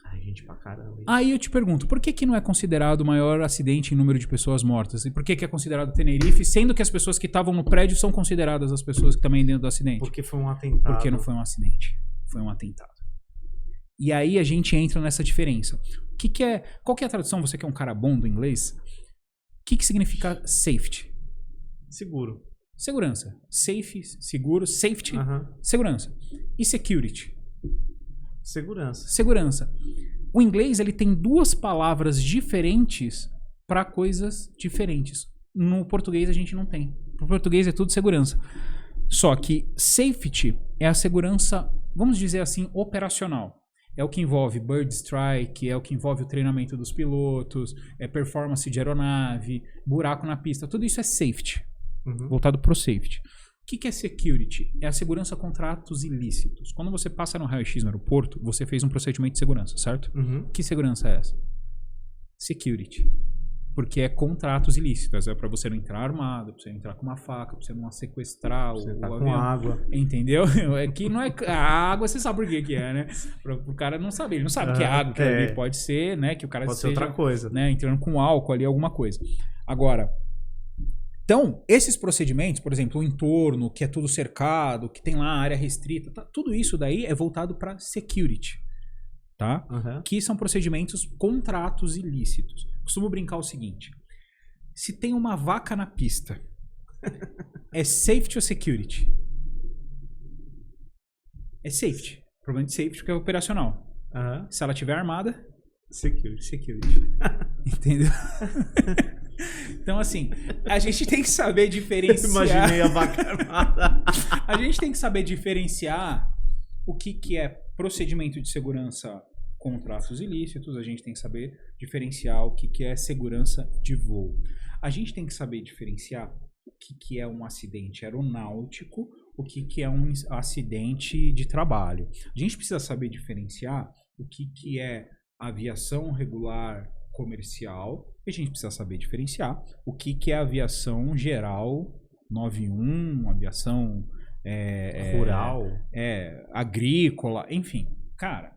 Ai, gente pra caramba. Aí eu te pergunto, por que não é considerado o maior acidente em número de pessoas mortas? E por que é considerado Tenerife, sendo que as pessoas que estavam no prédio são consideradas as pessoas que também dentro do acidente? Porque foi um atentado. Porque não foi um acidente, foi um atentado. E aí a gente entra nessa diferença. Qual que é a tradução, você que é um cara bom do inglês? O que significa safety? Seguro. Segurança. Safe, seguro, safety, Aham. segurança. E security. Segurança. Segurança. O inglês ele tem duas palavras diferentes para coisas diferentes. No português a gente não tem. No português é tudo segurança. Só que safety é a segurança, vamos dizer assim, operacional. É o que envolve bird strike, é o que envolve o treinamento dos pilotos, é performance de aeronave, buraco na pista. Tudo isso é safety, voltado para o safety. O que é security? É a segurança contra atos ilícitos. Quando você passa no raio-x no aeroporto, você fez um procedimento de segurança, certo? Que segurança é essa? Security. Porque é contra atos ilícitos. É para você não entrar armado, para você não entrar com uma faca, para você não sequestrar Você o tá avião. com água. Entendeu? É que não é... A água você sabe por que é, né? O cara não sabe. Ele não sabe que é água. Que ali pode ser, né? Que o cara Pode ser outra coisa. Né, entrando com álcool ali, alguma coisa. Agora... Então, esses procedimentos, por exemplo, o entorno, que é tudo cercado, que tem lá a área restrita, tudo isso daí é voltado para security, tá? Que são procedimentos contra atos ilícitos. Costumo brincar o seguinte, se tem uma vaca na pista, é safety ou security? É safety. Problema de safety porque é operacional. Se ela tiver armada, security. Entendeu? Então, assim, a gente tem que saber diferenciar... Imaginei a vaca armada. A gente tem que saber diferenciar o que é procedimento de segurança contra atos ilícitos, a gente tem que saber diferenciar o que é segurança de voo. A gente tem que saber diferenciar o que é um acidente aeronáutico, o que é um acidente de trabalho. A gente precisa saber diferenciar o que é aviação regular comercial, e a gente precisa saber diferenciar o que é aviação geral 91, aviação rural, agrícola, enfim. Cara,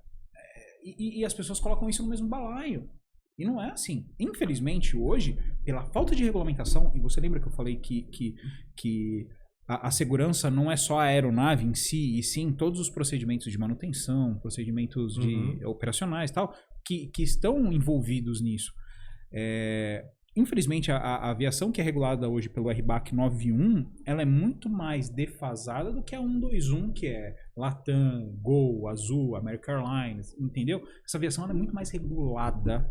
e as pessoas colocam isso no mesmo balaio. E não é assim. Infelizmente, hoje, pela falta de regulamentação, e você lembra que eu falei que a segurança não é só a aeronave em si, e sim todos os procedimentos de manutenção, procedimentos operacionais e tal, que estão envolvidos nisso. Infelizmente, a aviação que é regulada hoje pelo RBAC 91, ela é muito mais defasada do que a 121, que é Latam, Gol, Azul, American Airlines, entendeu? Essa aviação ela é muito mais regulada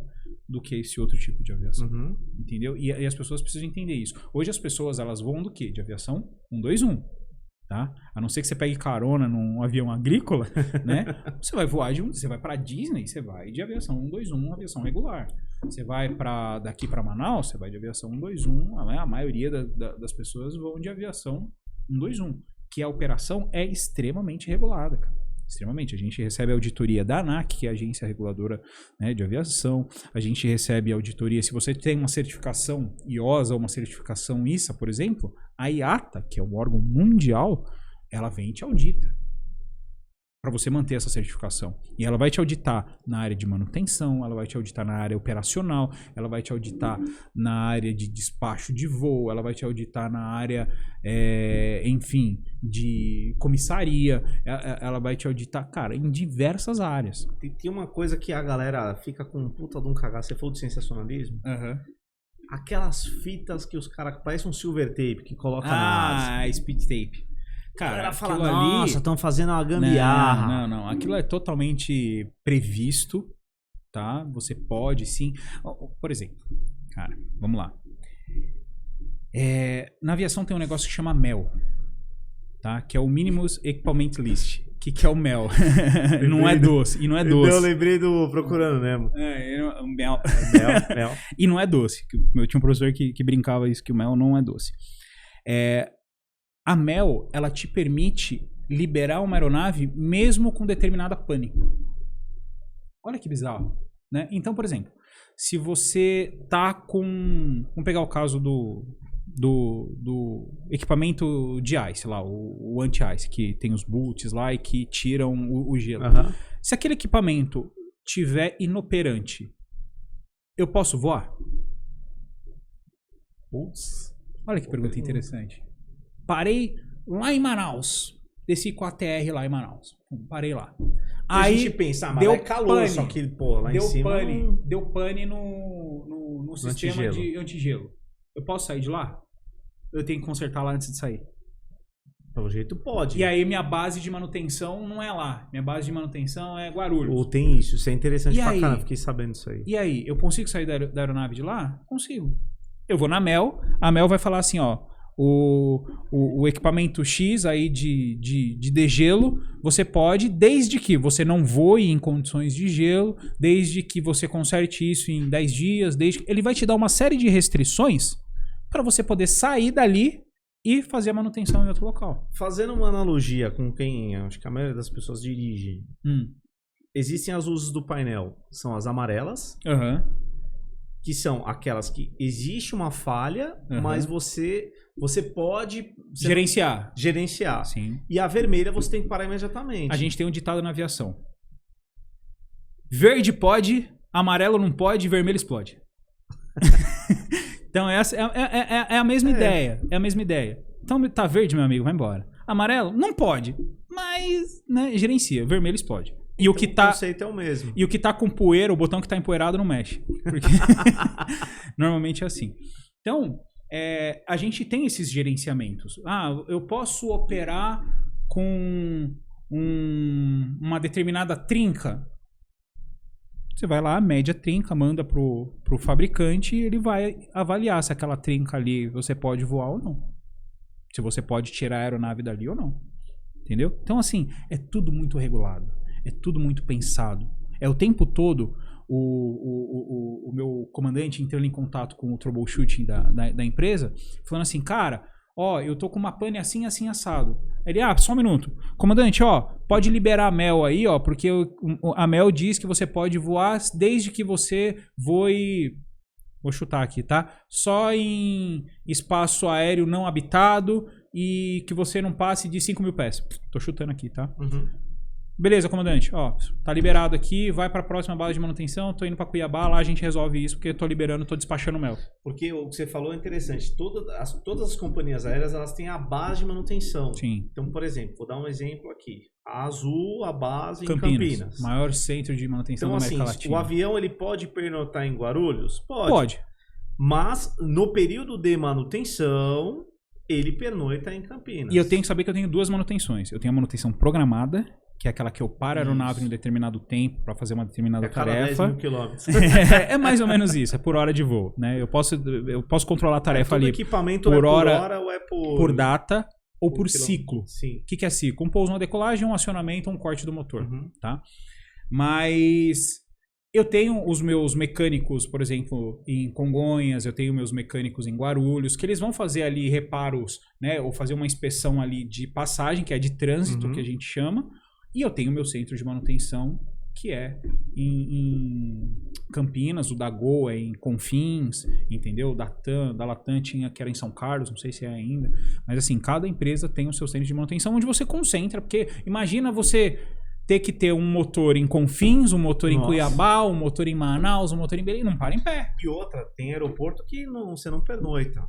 do que esse outro tipo de aviação, entendeu? E as pessoas precisam entender isso. Hoje as pessoas, elas voam do quê? De aviação 121. Tá? A não ser que você pegue carona num avião agrícola, né? Você vai voar você vai para Disney, você vai de aviação 121, uma aviação regular. Você vai daqui para Manaus, você vai de aviação 121, a maioria das pessoas vão de aviação 121, que a operação é extremamente regulada, cara. Extremamente. A gente recebe a auditoria da ANAC, que é a agência reguladora, né, de aviação. A gente recebe a auditoria, se você tem uma certificação IOSA ou uma certificação ISA, por exemplo, a IATA, que é um órgão mundial, ela vem e te audita para você manter essa certificação. E ela vai te auditar na área de manutenção, ela vai te auditar na área operacional, ela vai te auditar na área de despacho de voo, ela vai te auditar na área, enfim, de comissaria, ela vai te auditar, cara, em diversas áreas. Tem uma coisa que a galera fica com um puta de um cagaço. Você falou de sensacionalismo? Aquelas fitas que os caras parecem um silver tape que coloca na asa. Speed tape. Cara, ela fala, nossa, estão fazendo uma gambiarra. Não. Aquilo é totalmente previsto, tá? Você pode, sim. Por exemplo, cara, vamos lá. Na aviação tem um negócio que chama MEL, tá? Que é o Minimus Equipment List. O que é o MEL? Não é doce. E não é doce. Eu lembrei do Procurando Nemo. Mel. Mel. E não é doce. Eu tinha um professor que brincava isso, que o mel não é doce. A MEL, ela te permite liberar uma aeronave mesmo com determinada pane. Olha que bizarro, né? Então, por exemplo, se você tá com... Vamos pegar o caso do equipamento de ice lá, o anti-ice, que tem os boots lá e que tiram o gelo. Se aquele equipamento tiver inoperante, eu posso voar? Putz. Olha que pergunta interessante. Parei lá em Manaus. Desci com a TR lá em Manaus. Parei lá. Aí a gente pensa, mas deu é calor, pane, só que, pô, lá deu em cima... Deu pane no sistema de antigelo. Eu posso sair de lá? eu tenho que consertar lá antes de sair? Pelo jeito pode. E aí minha base de manutenção não é lá. Minha base de manutenção é Guarulhos. Ou tem isso é interessante E pra aí? caramba, fiquei sabendo disso aí. E aí, eu consigo sair da aeronave de lá? Consigo. Eu vou na Mel, a Mel vai falar assim, ó, o equipamento X aí de degelo, você pode, desde que você não voe em condições de gelo, desde que você conserte isso em 10 dias, ele vai te dar uma série de restrições para você poder sair dali e fazer a manutenção em outro local. Fazendo uma analogia com quem acho que a maioria das pessoas dirige, existem as luzes do painel, são as amarelas, que são aquelas que existe uma falha, mas você pode gerenciar. Sim. E a vermelha você tem que parar imediatamente. A gente tem um ditado na aviação. Verde pode, amarelo não pode, vermelho explode. Então essa é a mesma ideia. É a mesma ideia. Então tá verde, meu amigo, vai embora. Amarelo? Não pode. Mas, né, gerencia. Vermelho explode. E então, o que tá, o conceito é o mesmo. E o que tá com poeira, o botão que tá empoeirado não mexe. Porque normalmente é assim. Então, a gente tem esses gerenciamentos. Eu posso operar com uma determinada trinca. Você vai lá, mede a trinca, manda pro fabricante e ele vai avaliar se aquela trinca ali você pode voar ou não. Se você pode tirar a aeronave dali ou não. Entendeu? Então, assim, é tudo muito regulado. É tudo muito pensado. É o tempo todo o meu comandante entrando em contato com o troubleshooting da empresa, falando assim, cara, eu tô com uma pane assim, assim, assado. Ele, só um minuto. Comandante, pode liberar a Mel aí, porque a Mel diz que você pode voar desde que você voe, vou chutar aqui, tá? Só em espaço aéreo não habitado e que você não passe de 5.000 pés. Tô chutando aqui, tá? Beleza, comandante, tá liberado aqui, vai pra próxima base de manutenção, tô indo pra Cuiabá, lá a gente resolve isso, porque tô liberando, tô despachando Mel. Porque o que você falou é interessante, todas as companhias aéreas, elas têm a base de manutenção. Sim. Então, por exemplo, vou dar um exemplo aqui, a Azul, a base Campinas, em Campinas. Maior centro de manutenção da América Latina. O avião, ele pode pernoitar em Guarulhos? Pode. Mas, no período de manutenção, ele pernoita em Campinas. E eu tenho que saber que eu tenho duas manutenções. Eu tenho a manutenção programada, que é aquela que eu paro a aeronave em um determinado tempo para fazer uma determinada tarefa. 10.000 quilômetros. É mais ou menos isso, é por hora de voo, né? Eu posso controlar a tarefa ali equipamento por hora ou é por data ou por ciclo. Sim. O que é ciclo? Um pouso, uma decolagem, um acionamento, um corte do motor, tá? Mas eu tenho os meus mecânicos, por exemplo, em Congonhas, eu tenho meus mecânicos em Guarulhos, que eles vão fazer ali reparos, né? Ou fazer uma inspeção ali de passagem, que é de trânsito, que a gente chama. E eu tenho o meu centro de manutenção, que é em Campinas, o da Gol é em Confins, entendeu? Da Latam tinha, que era em São Carlos, não sei se é ainda. Mas assim, cada empresa tem o seu centro de manutenção, onde você concentra, porque imagina você ter que ter um motor em Confins, um motor em Cuiabá, um motor em Manaus, um motor em Belém, não para em pé. E outra, tem aeroporto que você não pernoita.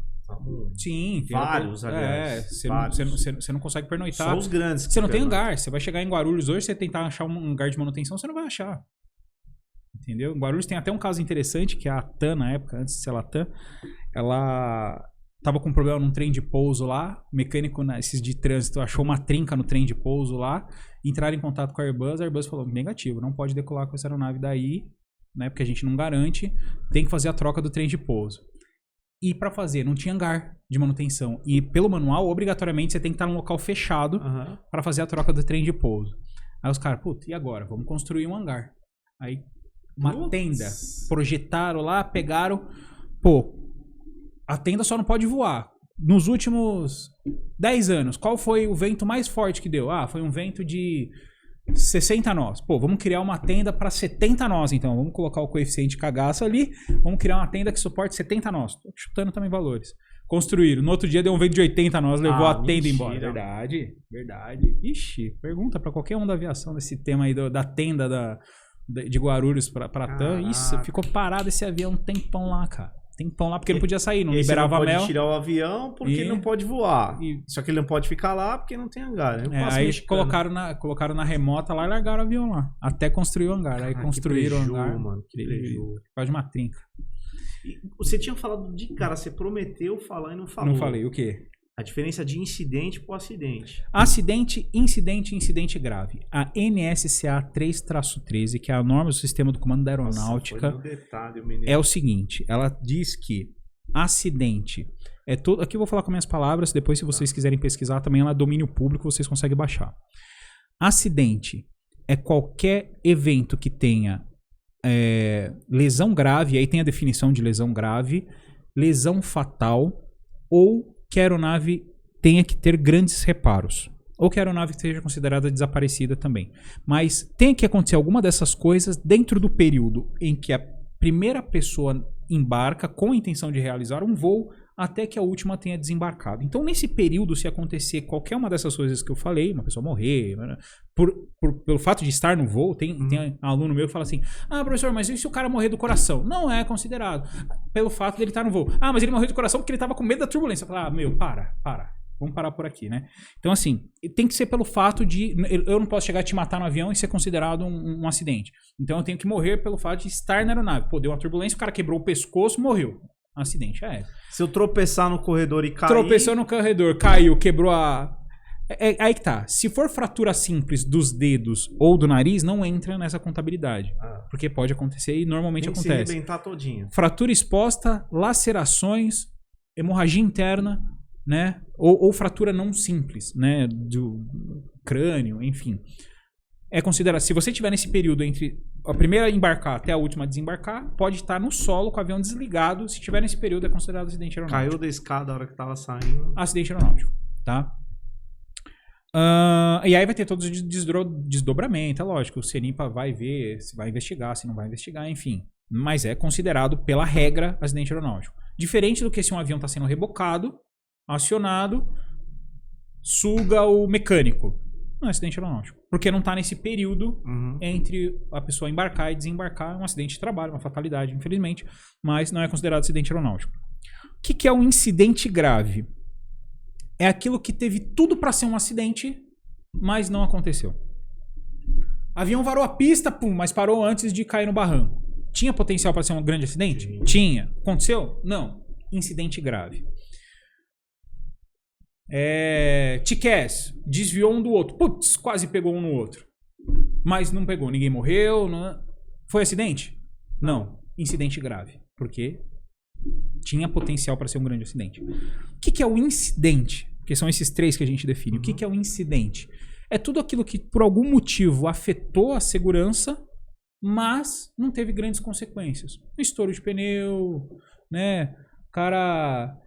Sim, vários, aliás. Você não consegue pernoitar. Só os grandes. Você não tem hangar. Você vai chegar em Guarulhos hoje, você tentar achar um hangar de manutenção, você não vai achar. Entendeu? Em Guarulhos tem até um caso interessante, que a TAM, na época, antes de ser a TAM, ela tava com um problema num trem de pouso lá, o mecânico, esses de trânsito, achou uma trinca no trem de pouso lá, entraram em contato com a Airbus falou, negativo, não pode decolar com essa aeronave daí, né, porque a gente não garante, tem que fazer a troca do trem de pouso. E para fazer, não tinha hangar de manutenção. E pelo manual, obrigatoriamente, você tem que estar num local fechado para fazer a troca do trem de pouso. Aí os caras, e agora? Vamos construir um hangar. Aí, uma tenda. Projetaram lá, pegaram. A tenda só não pode voar. Nos últimos 10 anos, qual foi o vento mais forte que deu? Foi um vento de 60 nós. Vamos criar uma tenda para 70 nós, então. Vamos colocar o coeficiente de cagaço ali. Vamos criar uma tenda que suporte 70 nós. Tô chutando também valores. Construíram. No outro dia deu um vento de 80 nós, levou a tenda embora. Verdade. Ixi, pergunta para qualquer um da aviação desse tema aí da tenda de Guarulhos para TAM. Isso, ficou parado esse avião um tempão lá, cara. Tempão lá porque não podia sair, não liberava a Mel. Não pode tirar o avião porque ele não pode voar. Só que ele não pode ficar lá porque não tem hangar. Aí colocaram na remota lá e largaram o avião lá. Até construir o hangar. Aí construíram o hangar. Mano, que prejuízo. Quase uma trinca. E você tinha falado de cara, você prometeu falar e não falou. Não falei, o quê? A diferença de incidente pro acidente. Acidente, incidente e incidente grave. A NSCA 3-13, que é a norma do Sistema do Comando da Aeronáutica, Nossa, foi no detalhe, menino. é o seguinte, ela diz que acidente é todo... Aqui eu vou falar com minhas palavras, depois se vocês quiserem pesquisar também, ela é domínio público, vocês conseguem baixar. Acidente é qualquer evento que tenha lesão grave, aí tem a definição de lesão grave, lesão fatal, ou que a aeronave tenha que ter grandes reparos. Ou que a aeronave seja considerada desaparecida também. Mas tem que acontecer alguma dessas coisas dentro do período em que a primeira pessoa embarca com a intenção de realizar um voo até que a última tenha desembarcado. Então, nesse período, se acontecer qualquer uma dessas coisas que eu falei, uma pessoa morrer, pelo fato de estar no voo, tem um aluno meu que fala assim, professor, mas e se o cara morrer do coração? Não é considerado. Pelo fato dele estar no voo. Mas ele morreu do coração porque ele estava com medo da turbulência. Eu falo, para. Vamos parar por aqui, né? Então, assim, tem que ser pelo fato de... Eu não posso chegar a te matar no avião e ser considerado um acidente. Então, eu tenho que morrer pelo fato de estar na aeronave. Pô, deu uma turbulência, o cara quebrou o pescoço, morreu. Acidente, Se eu tropeçar no corredor e cair... Tropeçou no corredor, caiu, quebrou a... Aí que tá. Se for fratura simples dos dedos ou do nariz, não entra nessa contabilidade. Porque pode acontecer e normalmente tem que acontece. se arrebentar todinho. Fratura exposta, lacerações, hemorragia interna, né? Ou fratura não simples, né? Do crânio, enfim. É considerado... Se você estiver nesse período entre a primeira a embarcar até a última a desembarcar, pode estar no solo com o avião desligado. Se estiver nesse período, é considerado acidente aeronáutico. Caiu da escada a hora que tava saindo. Acidente aeronáutico, tá? E aí vai ter todo o desdobramento, é lógico. O CENIPA vai ver se vai investigar, se não vai investigar, enfim. Mas é considerado, pela regra, acidente aeronáutico. Diferente do que se um avião está sendo rebocado, acionado, suga o mecânico. Não é acidente aeronáutico. Porque não está nesse período entre a pessoa embarcar e desembarcar. É um acidente de trabalho, uma fatalidade, infelizmente. Mas não é considerado acidente aeronáutico. O que é um incidente grave? É aquilo que teve tudo para ser um acidente, mas não aconteceu. Avião varou a pista, mas parou antes de cair no barranco. Tinha potencial para ser um grande acidente? Sim. Tinha. Aconteceu? Não. Incidente grave. TCAS, desviou um do outro. Putz, quase pegou um no outro. Mas não pegou, ninguém morreu. Não... Foi acidente? Não. Incidente grave. Por quê? Tinha potencial para ser um grande acidente. O que é o incidente? Porque são esses três que a gente define. O que é o incidente? É tudo aquilo que por algum motivo afetou a segurança, mas não teve grandes consequências. Estouro de pneu, né? O cara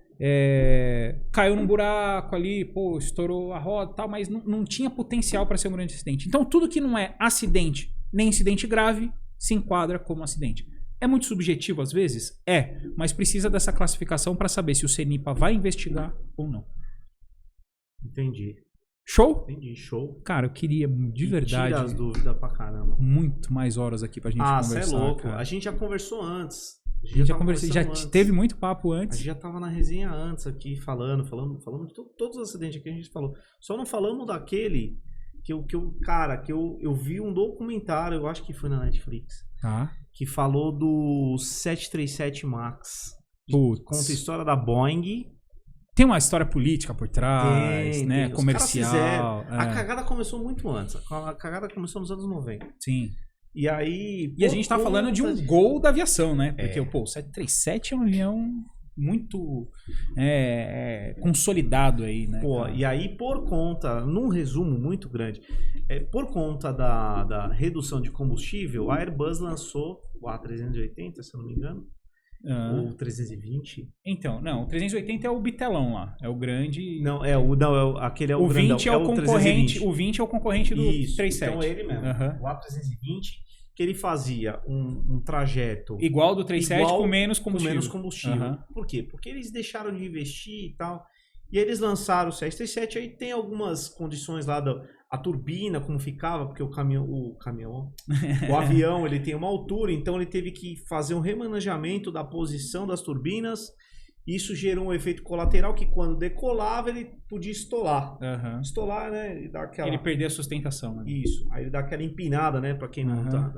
caiu num buraco ali, estourou a roda e tal, mas não tinha potencial para ser um grande acidente. Então tudo que não é acidente nem incidente grave se enquadra como acidente. É muito subjetivo às vezes? Mas precisa dessa classificação para saber se o CENIPA vai investigar ou não. Entendi. Show? Entendi, show. Cara, eu queria de verdade... Tira as dúvidas pra caramba. Muito mais horas aqui pra gente conversar. Você é louco. Cara. A gente já conversou antes. A gente já conversou, já teve muito papo A antes. gente já tava na resenha antes aqui, falando de todos os acidentes aqui a gente falou. Só não falamos daquele que eu vi um documentário, eu acho que foi na Netflix, que falou do 737 MAX. Conta a história da Boeing. Tem uma história política por trás, né? Tem. Comercial. A cagada começou muito antes. A cagada começou nos anos 90. Sim. E aí... E a gente tá falando de um gol da aviação, né? Porque, o 737 é um avião muito consolidado aí, né? E aí, por conta, num resumo muito grande, por conta da redução de combustível, a Airbus lançou o A380, se eu não me engano, ou 320. Então, não, o 380 é o bitelão lá, é o grande... Aquele é o grandão. 20 é o concorrente, 320. O 20 é o concorrente do 37. Então é ele mesmo, o A320, que ele fazia um trajeto... Igual do 37 com menos combustível. Por quê? Porque eles deixaram de investir e tal, e eles lançaram o 737, aí tem algumas condições lá a turbina, como ficava, porque o avião, ele tem uma altura, então ele teve que fazer um remanejamento da posição das turbinas. Isso gerou um efeito colateral que quando decolava, ele podia estolar. Estolar, né? E dar aquela... Ele perder a sustentação. Né? Isso. Aí ele dá aquela empinada, né? Pra quem não tá...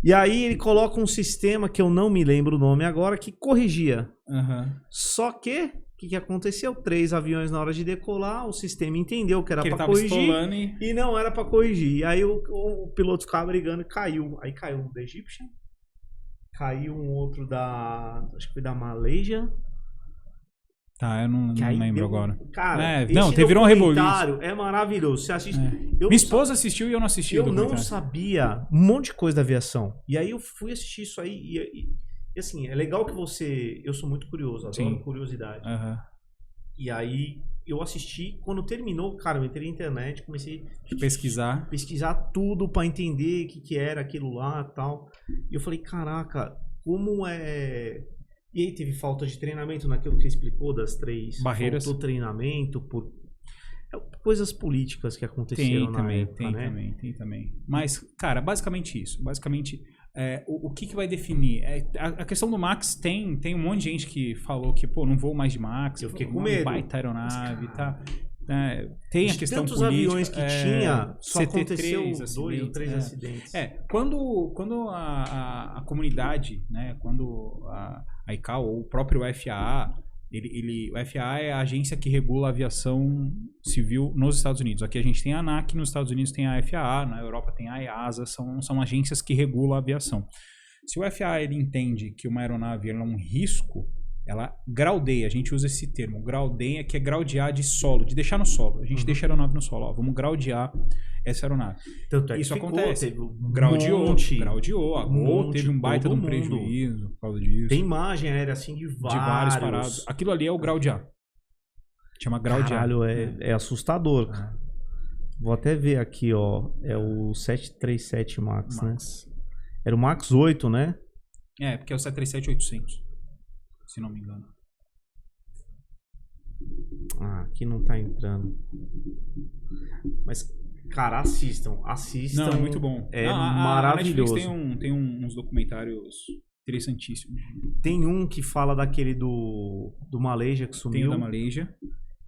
E aí ele coloca um sistema que eu não me lembro o nome agora, que corrigia. Só que, o que aconteceu? 3 aviões na hora de decolar, o sistema entendeu que era pra corrigir e não era pra corrigir. E aí o piloto ficava brigando e caiu. Aí caiu um da Egyptian, caiu um outro acho que foi da Malaysia. Tá, eu não lembro agora. Cara, virou um rebuliço. É maravilhoso. Você assiste. Minha esposa assistiu e eu não assisti. Eu não sabia um monte de coisa da aviação. E aí eu fui assistir isso aí. E assim, é legal que você. Eu sou muito curioso, adoro curiosidade. E aí eu assisti. Quando terminou, cara, eu entrei na internet, comecei a pesquisar tudo pra entender o que era aquilo lá e tal. E eu falei, caraca, como é. E aí teve falta de treinamento naquilo que você explicou das 3 barreiras. Faltou treinamento por coisas políticas que aconteceram na época, né? Tem também. Mas, cara, basicamente isso. Basicamente, o que vai definir? A questão do Max tem um monte de gente que falou que, pô, não vou mais de Max. Eu fiquei com medo. Baita aeronave, tá? Tem a questão tantos política. Aviões que tinha, só CT3, aconteceu 2 ou 3 acidentes. Quando a comunidade, né, quando a ICAO ou o próprio FAA, o FAA é a agência que regula a aviação civil nos Estados Unidos. Aqui a gente tem a ANAC, nos Estados Unidos tem a FAA, na Europa tem a EASA, são agências que regulam a aviação. Se o FAA ele entende que uma aeronave é um risco, ela graudeia, a gente usa esse termo, graudeia, que é graudear de solo, de deixar no solo. A gente deixa a aeronave no solo, vamos graudear essa aeronave. Tanto é que isso acontece. Teve Graudeou, a Gol teve um baita de um prejuízo por causa disso. Tem imagem aérea assim de vários parados. Aquilo ali é o graudear. Chama graudear. Caralho, é assustador. Vou até ver aqui, ó. É o 737 Max, né? Era o Max 8, né? Porque é o 737-800. Se não me engano. Aqui não tá entrando. Mas, cara, assistam. Não, é muito bom. Maravilhoso. A Netflix tem uns documentários interessantíssimos. Tem um que fala daquele do Malaysia que sumiu. Tem o da Malaysia.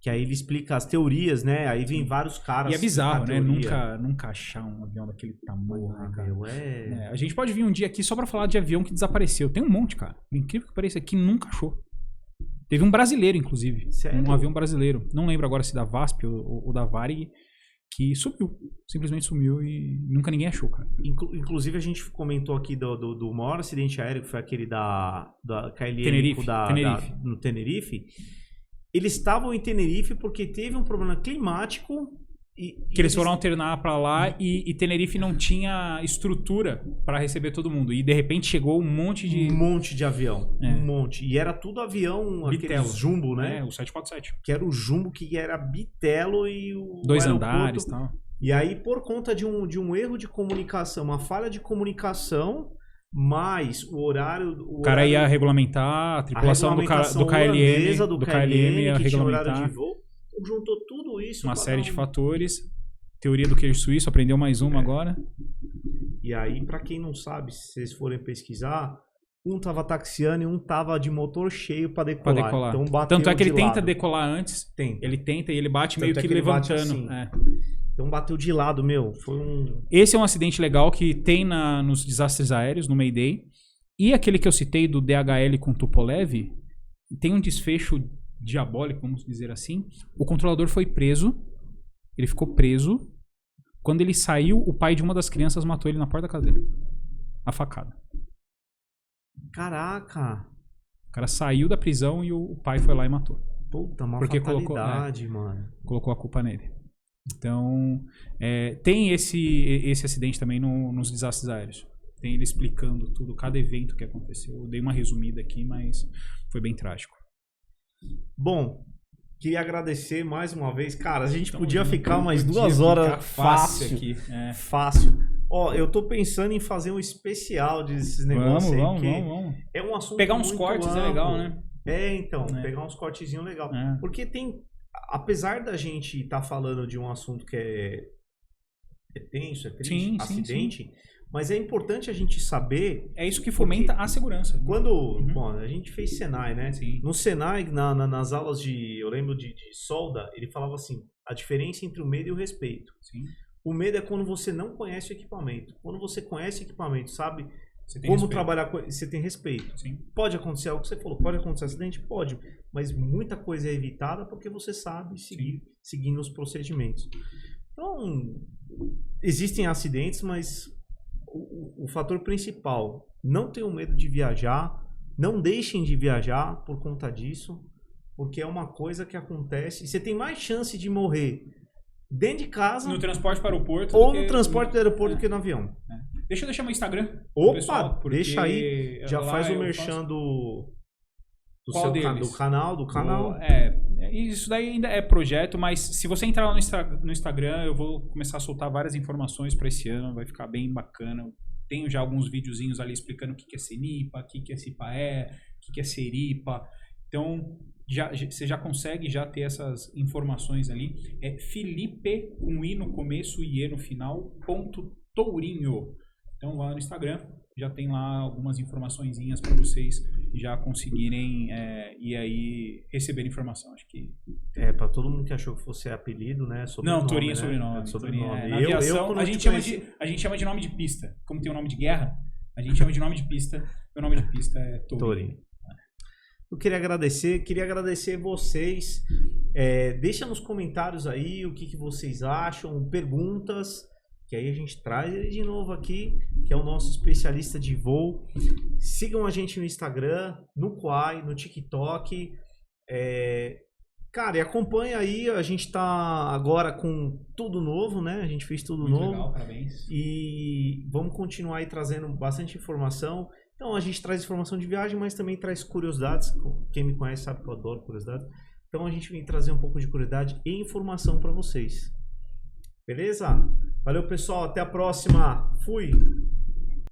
Que aí ele explica as teorias, né? Aí vem vários caras. E é bizarro, né? Nunca achar um avião daquele tamanho, né, cara? A gente pode vir um dia aqui só pra falar de avião que desapareceu. Tem um monte, cara. Por incrível que pareça, aqui nunca achou. Teve um brasileiro, inclusive. Sério? Um avião brasileiro. Não lembro agora se da VASP ou da Varig, que sumiu. Simplesmente sumiu e nunca ninguém achou, cara. Inclusive, a gente comentou aqui do maior acidente aéreo, que foi aquele da KLM Tenerife. No Tenerife. Eles estavam em Tenerife porque teve um problema climático. Que eles foram alternar pra lá e Tenerife não tinha estrutura pra receber todo mundo. E de repente chegou um monte de avião. Um monte. E era tudo avião, aqueles jumbo, né? O 747. Que era o jumbo, que era bitelo e o 2 andares e tal. E aí, por conta de um erro de comunicação, uma falha de comunicação, mais o horário... O cara ia regulamentar, a tripulação do KLM ia regulamentar. Juntou tudo isso. Uma série de fatores. Teoria do queijo suíço, aprendeu mais uma agora. E aí, pra quem não sabe, se vocês forem pesquisar, um tava taxiando e um tava de motor cheio pra decolar. Então, tanto é que ele tenta decolar antes. Ele tenta e ele bate meio que levantando. Assim. Então bateu de lado, Esse é um acidente legal que tem nos desastres aéreos, no Mayday. E aquele que eu citei do DHL com Tupolev, tem um desfecho diabólico, vamos dizer assim. O controlador foi preso. Ele ficou preso. Quando ele saiu, o pai de uma das crianças matou ele na porta da casa dele. A facada. Caraca! O cara saiu da prisão e o pai foi lá e matou. Puta, uma fatalidade, mano. Colocou a culpa nele. Então, tem esse acidente também nos desastres aéreos. Tem ele explicando tudo, cada evento que aconteceu. Eu dei uma resumida aqui, mas foi bem trágico. Bom, queria agradecer mais uma vez. Cara, a gente podia ficar umas 2 horas fácil aqui. Fácil. Ó, eu tô pensando em fazer um especial desses negócios aí. Vamos. É um assunto pegar uns cortes amplo. É legal, né? Pegar uns cortezinhos legal. Porque tem... Apesar da gente estar falando de um assunto que é tenso, é triste, acidente... Sim. Mas é importante a gente saber... É isso que fomenta a segurança. Quando... Bom, a gente fez Senai, né? Sim. No Senai, nas aulas eu lembro de solda, ele falava assim, a diferença entre o medo e o respeito. Sim. O medo é quando você não conhece o equipamento. Quando você conhece o equipamento, sabe Você tem como respeito. trabalhar com ele, você tem respeito. Sim. Pode acontecer algo que você falou, pode acontecer acidente? Pode. Mas muita coisa é evitada porque você sabe seguir os procedimentos. Então, existem acidentes, mas o fator principal, não tenham medo de viajar, não deixem de viajar por conta disso, porque é uma coisa que acontece, e você tem mais chance de morrer dentro de casa No transporte para o aeroporto. ou no transporte do aeroporto do que no avião. Deixa eu deixar meu Instagram. pro Opa, pessoal, porque deixa aí, já lá faz o eu merchan faço- do Qual seu deles? do canal. Isso daí ainda é projeto, mas se você entrar lá no Instagram, eu vou começar a soltar várias informações para esse ano, vai ficar bem bacana. Tenho já alguns videozinhos ali explicando o que é CENIPA, o que é CIPAE, o que é Seripa. Então, você já consegue já ter essas informações ali. É Felipe, com I no começo e E no final, .tourinho. Então, lá no Instagram, já tem lá algumas informaçõezinhas para vocês já conseguirem e aí receber informação. Acho que Para todo mundo que achou que fosse apelido, né? não, Tourinho é né? sobrenome. Sobrenome. Na aviação, quando a eu gente te chama conheci- a gente chama de nome de pista. Como tem o nome de guerra, a gente chama de nome de pista. Meu nome de pista é Tourinho. Tourinho. Eu queria agradecer vocês. Deixa nos comentários aí o que vocês acham, perguntas, que aí a gente traz ele de novo aqui, que é o nosso especialista de voo. Sigam a gente no Instagram, no Quai, no TikTok. Cara, e acompanha aí, a gente tá agora com tudo novo, né? A gente fez tudo Muito novo. legal, parabéns. E vamos continuar aí trazendo bastante informação. Então a gente traz informação de viagem, mas também traz curiosidades. Quem me conhece sabe que eu adoro curiosidades. Então a gente vem trazer um pouco de curiosidade e informação para vocês. Beleza? Valeu, pessoal. Até a próxima. Fui!